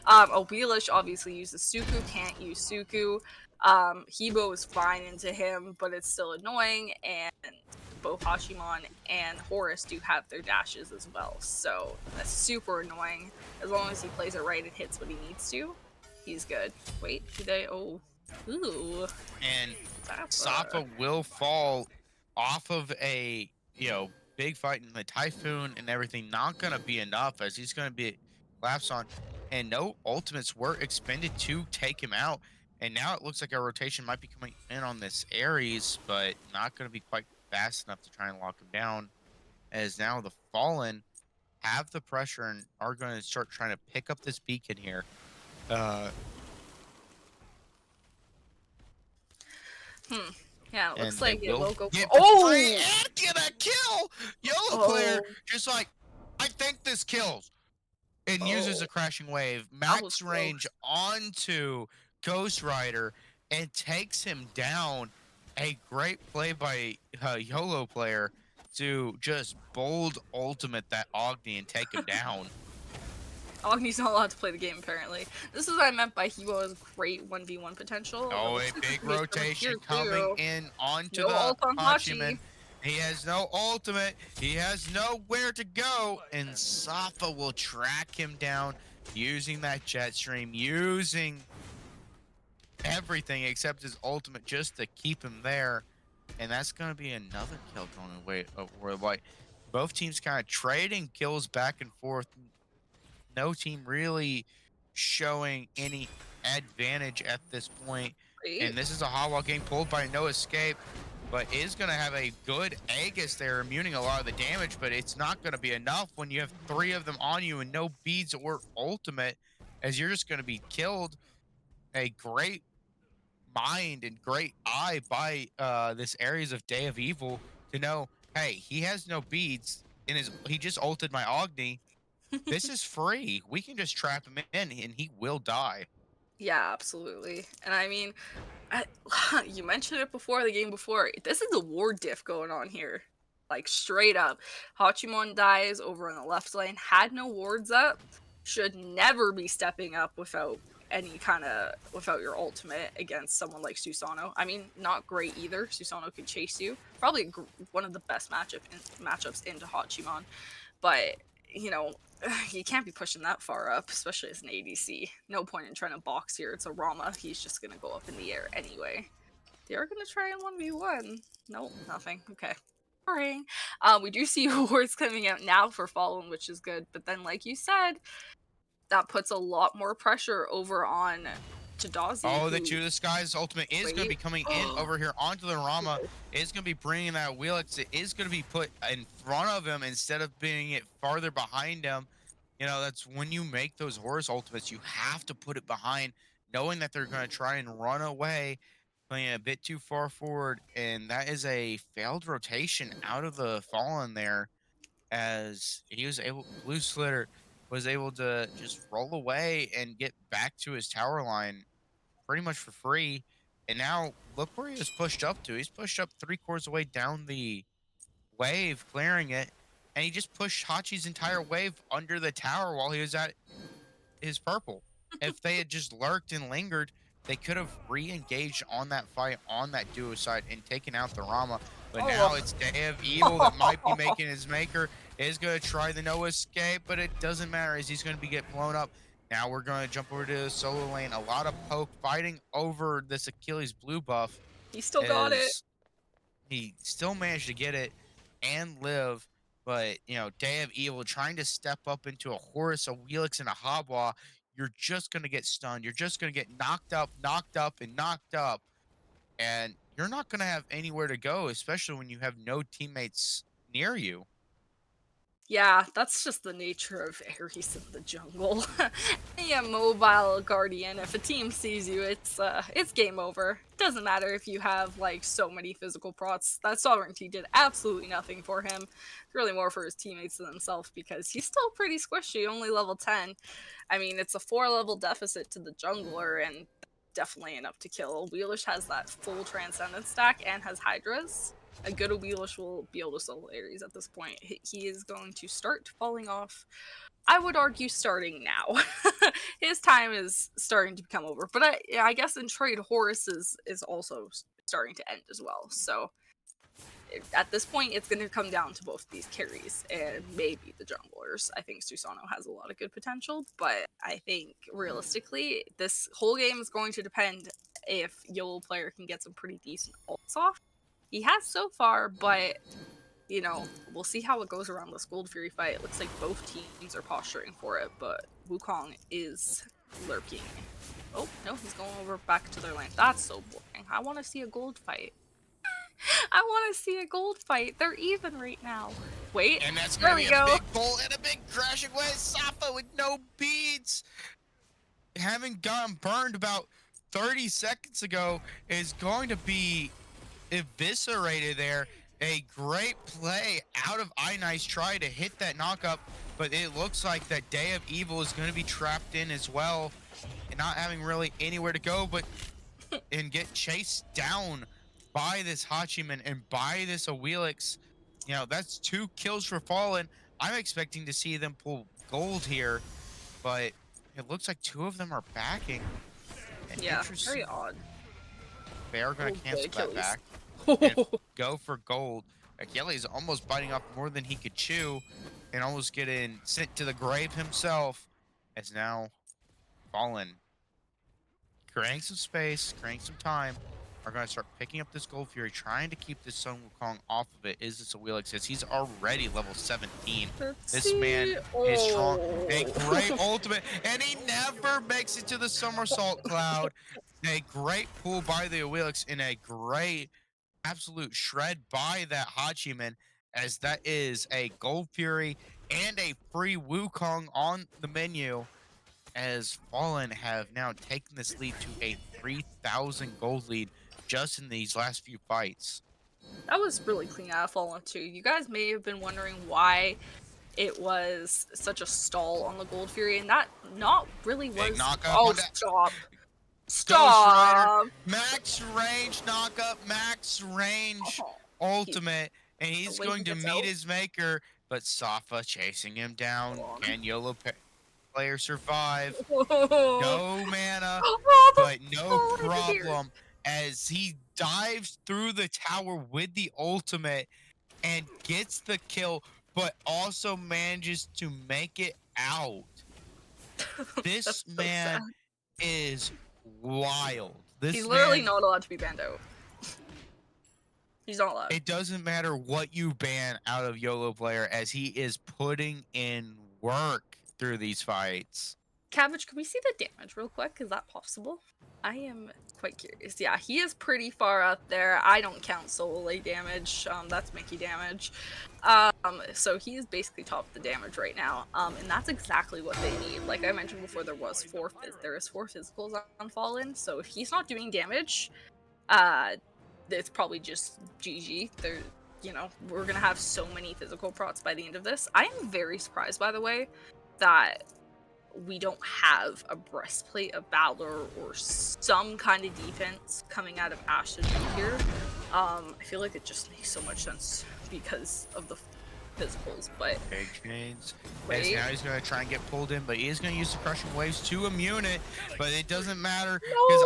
Obelish obviously uses Suku, can't use Suku. Hebo is fine into him, but it's still annoying, and both Hachiman and Horus do have their dashes as well, so that's super annoying. As long as he plays it right and hits what he needs to, he's good. Wait, did I? Oh. Ooh. And Safa will fall off of a big fight in the Typhoon and everything. Not gonna be enough as he's gonna be collapsed on. And no ultimates were expended to take him out. And now it looks like a rotation might be coming in on this Ares, but not gonna be quite fast enough to try and lock him down. As now the Fallen have the pressure and are going to start trying to pick up this beacon here. Yeah, it And looks they like it will will go. get the free Oh! and get a kill. Yellow player Oh! just like, I think this kills, and uses Oh! a crashing wave, That was max range close. onto Ghost Rider, and takes him down. A great play by YOLO player to just bold ultimate that Agni and take him down. Agni's not allowed to play the game, apparently. This is what I meant by he was great 1v1 potential. It Oh, a looks like it's big gonna be coming rotation here, coming too. in onto No the ult on Hachiman. Hachi. He has no ultimate. He has nowhere to go. And Safa will track him down using that jet stream, using everything except his ultimate just to keep him there. And that's going to be another kill going away. Where like both teams kind of trading kills back and forth. No team really showing any advantage at this point. Right? And this is a hot wall getting pulled by No Escape, but is going to have a good Aegis there, immuning a lot of the damage, but it's not going to be enough when you have 3 of them on you and no beads or ultimate, as you're just going to be killed. A great mind and great eye by this Ares of Day of Evil to know, hey, he has no beads in his, he just ulted my Agni. This is free. We can just trap him in and he will die. Yeah, absolutely. And I mean, I, you mentioned it before, the game before. This is a war diff going on here. Like, straight up. Hachimon dies over on the left lane, had no wards up, should never be stepping up without any kind of, without your ultimate against someone like Susanoo. I mean, not great either. Susanoo can chase you. Probably one of the best matchups into Hachimon. But, you know, you can't be pushing that far up, especially as an ADC. No point in trying to box here. It's a Rama. He's just going to go up in the air anyway. They are going to try and 1v1. Nope, nothing. Okay. Boring. We do see awards coming out now for Fallen, which is good. But then, like you said, that puts a lot more pressure over on Tadazi, Oh, the who... Two of the Skies ultimate is going to be Wait. coming in over here onto the Rama. Is going to be bringing that Wheelix. It is going to be put in front of him instead of being it farther behind him. You know, that's when you make those Horus ultimates, you have to put it behind, knowing that they're going to try and run away, playing a bit too far forward. And that is a failed rotation out of the Fallen there, as he was able, Blue Slitter was able to just roll away and get back to his tower line pretty much for free. And now look where he was pushed up to. He's pushed up 3/4 away down the wave, clearing it. And he just pushed Hachi's entire wave under the tower while he was at his purple. If they had just lurked and lingered, they could have re-engaged on that fight on that duo side and taken out the Rama. But now it's Day of Evil that might be making his maker. Is going to try the no escape, but it doesn't matter as he's going to be getting blown up. Now we're going to jump over to the solo lane. A lot of poke fighting over this Achilles blue buff. He still got it. He still managed to get it and live. But, you know, Day of Evil trying to step up into a Horus, a Wheelix, and a Habwa, you're just going to get stunned. You're just going to get knocked up, and knocked up. And you're not going to have anywhere to go, especially when you have no teammates near you. Yeah, that's just the nature of Ares in the jungle. Yeah, mobile guardian. If a team sees you, it's game over. Doesn't matter if you have like so many physical prots. That sovereignty did absolutely nothing for him. It's really more for his teammates than himself because he's still pretty squishy, only level 10. I mean, it's a 4-level deficit to the jungler and definitely enough to kill. Wheelish has that full transcendence stack and has Hydras. A good Wheelish will be able to solo Ares at this point. He is going to start falling off. I would argue starting now. His time is starting to become over. But I guess in trade, Horus is also starting to end as well. So at this point, it's going to come down to both these carries and maybe the junglers. I think Susanoo has a lot of good potential, but I think realistically, this whole game is going to depend if YOLO player can get some pretty decent ults off. He has so far, but, you know, we'll see how it goes around this Gold Fury fight. It looks like both teams are posturing for it, but Wukong is lurking. Oh, no, he's going over back to their lane. That's so boring. I want to see a gold fight. I want to see a gold fight. They're even right now. Wait, And that's there going we to be a go. big pull and a big crashing wave. Safa with no beads, having gotten burned about 30 seconds ago, is going to be eviscerated there. A great play out of iNice, try to hit that knockup, but it looks like that Day of Evil is going to be trapped in as well, and not having really anywhere to go but and get chased down by this Hachiman and by this Awilix. You know, that's 2 kills for Fallen. I'm expecting to see them pull gold here. but it looks like two of them are backing. And Yeah, very interesting, odd. they are going Oh to boy, cancel that Achilles. back and go for gold. Achilles almost biting off more than he could chew and almost getting sent to the grave himself, as now Fallen creating some space, creating some time, are going to start picking up this Gold Fury, trying to keep this Sun Wukong off of it. Is this a wheel says he's already level 17. Let's This man see. is strong. A Oh. great ultimate, and he never makes it to the somersault cloud. A great pull by the Awilix and a great absolute shred by that Hachiman, as that is a Gold Fury and a free Wukong on the menu, as Fallen have now taken this lead to a 3,000 gold lead just in these last few fights. That was really clean out of Fallen too. You guys may have been wondering why it was such a stall on the Gold Fury, and that not really Big was. knockup Oh, on that stop! Ghost Rider. Stop! Max range knockup, max range Oh, ultimate, and the he's way he going to gets meet out. his maker, but Safa chasing him down. Hold Can YOLO player survive? on. No mana, Oh, but no Fallen here. problem, as he dives through the tower with the ultimate and gets the kill, but also manages to make it out. This That's so sad. man is wild. He's This literally man, not allowed to be banned out. He's not allowed. it doesn't matter what you ban out of YOLO player, as he is putting in work through these fights. Cabbage, can we see the damage real quick? Is that possible? I am quite curious. Yeah, he is pretty far up there. I don't count solo damage. That's Mickey damage. So he is basically top of the damage right now. And that's exactly what they need. Like I mentioned before, there is four physicals on Fallen. So if he's not doing damage, it's probably just GG. We're gonna have so many physical prots by the end of this. I am very surprised, by the way, that we don't have a breastplate of valor or some kind of defense coming out of Ashton here. I feel like it just makes so much sense because of the physicals, but Big chains. Right. As now he's going to try and get pulled in, but he is going to use the crushing waves to immune it. But it doesn't matter, because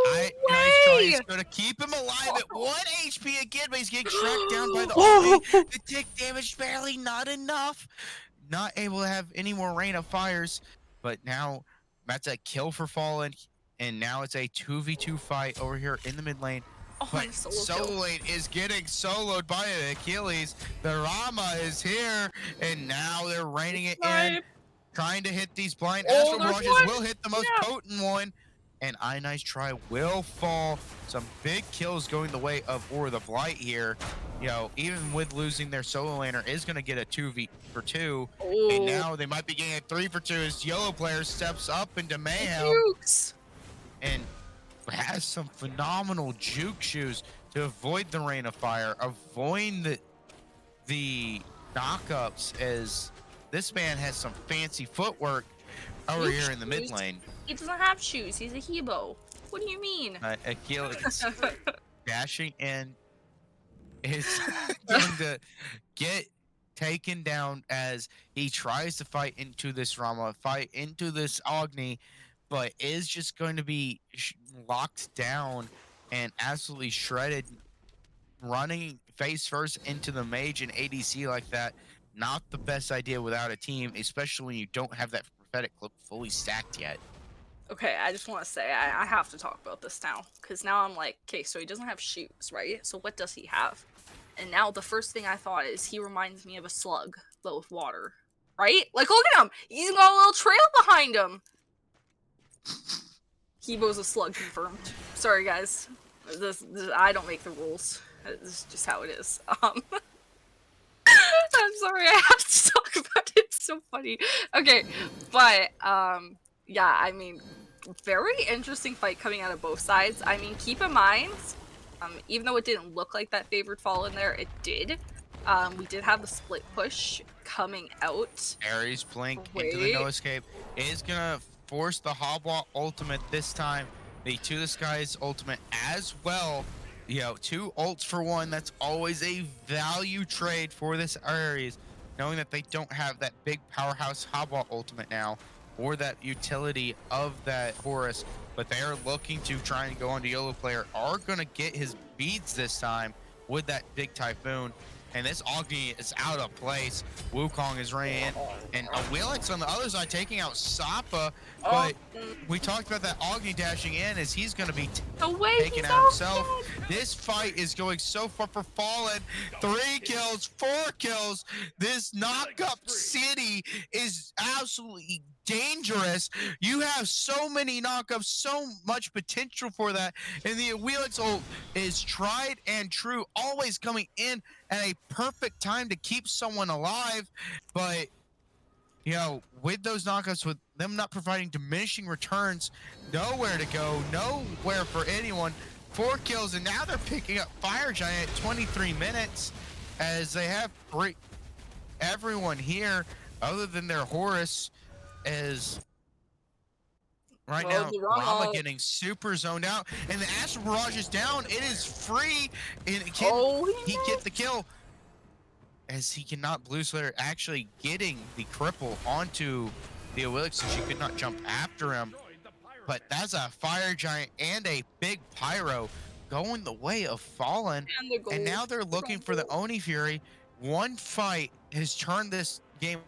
Nice Try is going to keep him alive at 1 HP again, but he's getting tracked down by the ulti. The tick damage barely, not enough. Not able to have any more rain of fires. But now that's a kill for Fallen, and now it's a 2v2 fight over here in the mid lane. Oh, But solo kill. lane is getting soloed by the Achilles. The Rama is here, and now they're raining it in, trying to hit these blind Astral there's Barrages. one. Will hit the most Yeah. potent one, and Nice Try will fall. Some big kills going the way of the Blight here. You know, even with losing their solo laner, is going to get a 2v2. Oh, And now they might be getting a 3-for-2 as YOLO player steps up into mayhem jukes. and has some phenomenal juke shoes to avoid the rain of fire, avoid the knockups, as this man has some fancy footwork over here in the mid lane. He doesn't have shoes. He's a Hebo. What do you mean? Achilles dashing in is going to get taken down as he tries to fight into this Rama, fight into this Agni, but is just going to be locked down and absolutely shredded, running face first into the mage and ADC like that. Not the best idea without a team, especially when you don't have that prophetic clip fully stacked yet. Okay, I just want to say, I have to talk about this now. Because now I'm like, okay, so he doesn't have shoes, right? So what does he have? And now the first thing I thought is he reminds me of a slug, but with water. Right? Like, look at him! He's got a little trail behind him! Hebo's a slug, confirmed. Sorry, guys. This I don't make the rules. This is just how it is. I'm sorry, I have to talk about it. It's so funny. Okay, but, yeah, I mean, very interesting fight coming out of both sides. I mean, keep in mind, even though it didn't look like that favored fall in there, it did. We did have the split push coming out. Ares blink into the no escape is gonna force the Hobwa ultimate this time. The To the Skies ultimate as well. You know, 2 ults for 1. That's always a value trade for this Ares, knowing that they don't have that big powerhouse Hobwa ultimate now. or that utility of that Horus, but they are looking to try and go on to Yellow player, are going to get his beads this time with that big Typhoon. And this Agni is out of place. Wukong is running in. And a Wheelix on the other side taking out Sapa. Oh, But we talked about that Agni dashing in as he's going to be the way taken he's out out himself. dead. This fight is going so far for Fallen. 3 kills, 4 kills. This knock-up city is absolutely dangerous. You have so many knockups, so much potential for that. And the Wheelix ult is tried and true, always coming in at a perfect time to keep someone alive. But you know, with those knockouts, with them not providing diminishing returns, nowhere to go, nowhere for anyone. 4 kills, and now they're picking up Fire Giant at 23 minutes as they have everyone here other than their Horus is right Well, now the wrong Llama ult. getting super zoned out, and the Astral Barrage is down. It is free, and can Oh, he get the kill? As he cannot Blue Slayer actually getting the cripple onto the Awilix, so she could not jump after him. But that's a Fire Giant and a big Pyro going the way of Fallen. And the And gold. now they're looking for the Oni Fury. One fight has turned this game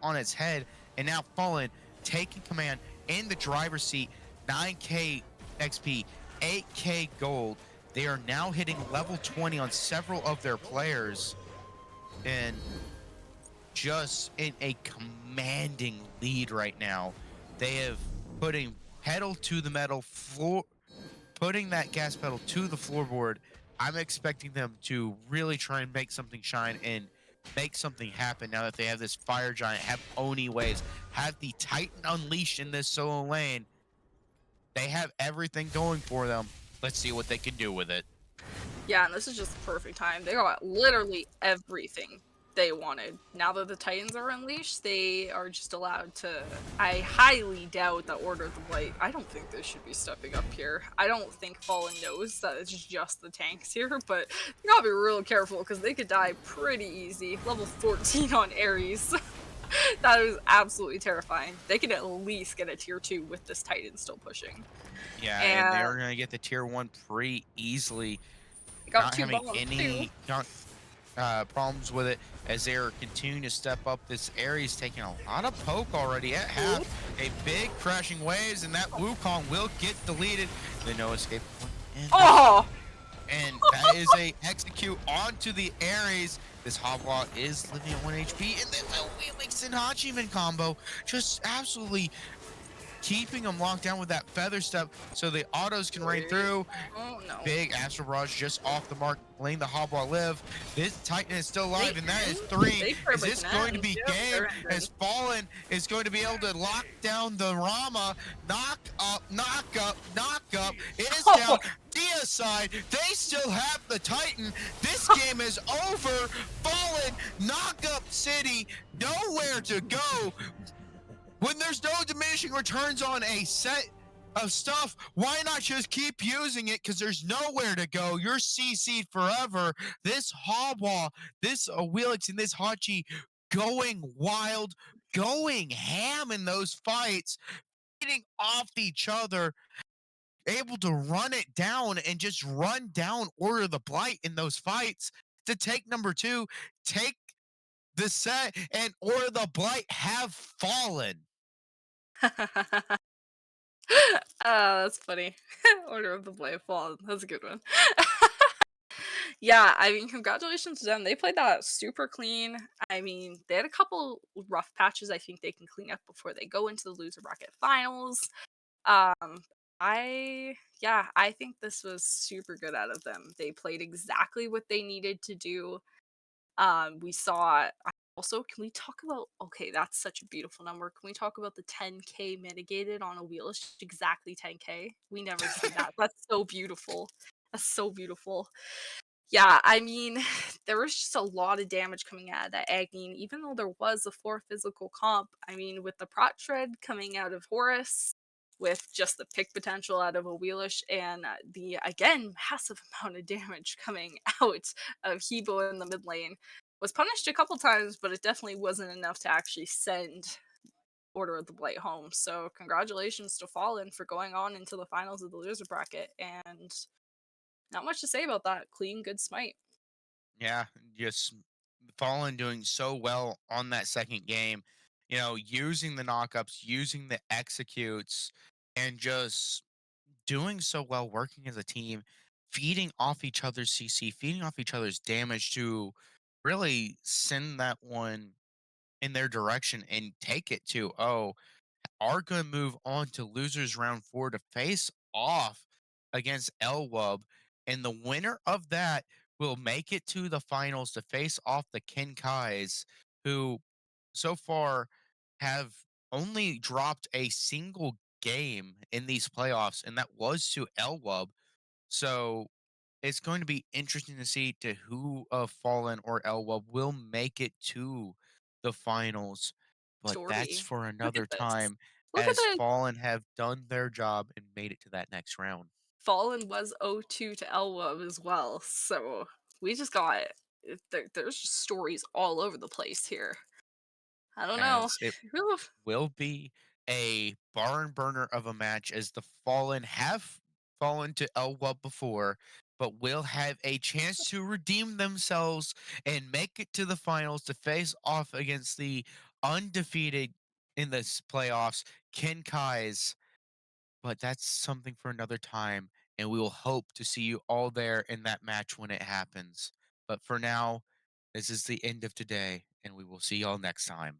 on its head, and now Fallen taking command in the driver's seat. 9k XP, 8k gold. They are now hitting level 20 on several of their players, and just in a commanding lead right now. They have putting pedal to the metal, floor, putting that gas pedal to the floorboard. I'm expecting them to really try and make something shine and make something happen now that they have this Fire Giant, have Oni waves, have the Titan unleashed in this solo lane. They have everything going for them. Let's see what they can do with it. Yeah, and this is just the perfect time. They got literally everything they wanted. Now that the Titans are unleashed, they are just allowed to. I highly doubt that Order of the Blight. I don't think they should be stepping up here. I don't think Fallen knows that it's just the tanks here, but you gotta be real careful because they could die pretty easy. Level 14 on Ares. That is absolutely terrifying. They could at least get a tier 2 with this Titan still pushing. Yeah, and they And are going to get the tier 1 pretty easily, they got not 2 having bombs too. any problems with it as they're continuing to step up. This Ares taking a lot of poke already at half. A big crashing waves, and that Wukong will get deleted. The no escape point. Oh! And that is a execute onto the Ares. This Hobwa is living at 1 HP, and then the Wheelix and Hachiman combo just absolutely keeping them locked down with that feather step so the autos can rain through. Oh no. Big Astral Barrage just off the mark, letting the Hobwa live. This Titan is still alive, and that is 3. Is this going to be game? As Fallen is going to be able to lock down the Rama. Knock up, knock up, knock up. It is down. Deicide, they still have the Titan. This game is over. Fallen, knock up city, nowhere to go. When there's no diminishing returns on a set of stuff, why not just keep using it? Because there's nowhere to go. You're CC'd forever. This Hobwa, this Wheelix, and this Hachi going wild, going ham in those fights, feeding off each other, able to run it down and just run down Order of the Blight in those fights to take number 2, take the set, and Order of the Blight have fallen. That's funny. Order of the Blight Fallen. That's a good one. Yeah, I mean, congratulations to them. They played that super clean. I mean, they had a couple rough patches I think they can clean up before they go into the loser bracket finals. Um, I think this was super good out of them. They played exactly what they needed to do. We saw also, can we talk about, okay, that's such a beautiful number. Can we talk about the 10k mitigated on a wheel? It's just exactly 10k. We never see that. That's so beautiful. That's so beautiful. Yeah, I mean, there was just a lot of damage coming out of that Agni, and even though there was a 4 physical comp, I mean, with the Prot Shred coming out of Horus, with just the pick potential out of a Wheelish, and the, again, massive amount of damage coming out of Hebo in the mid lane, was punished a couple times, but it definitely wasn't enough to actually send Order of the Blight home. So congratulations to Fallen for going on into the finals of the loser bracket, and not much to say about that. Clean, good smite. Yeah, just Fallen doing so well on that second game, using the knockups, using the executes, and just doing so well working as a team, feeding off each other's CC, feeding off each other's damage to really send that one in their direction and take it to, oh, are going to move on to losers round 4 to face off against Elwub, and the winner of that will make it to the finals to face off the Kenkais, who so far have only dropped a single game in these playoffs, and that was to Elwub. So it's going to be interesting to see to who of Fallen or Elwub will make it to the finals. But that's Story. for Look at another this. time, Look at as the Fallen have done their job and made it to that next round. Fallen was 0-2 to Elwub as well. So we just got there's just stories all over the place here. I don't know. As it Oof. will be a barn burner of a match, as the Fallen have fallen to Elwub before, but will have a chance to redeem themselves and make it to the finals to face off against the undefeated in this playoffs, Ken Kai's. But that's something for another time, and we will hope to see you all there in that match when it happens. But for now, this is the end of today, and we will see y'all next time.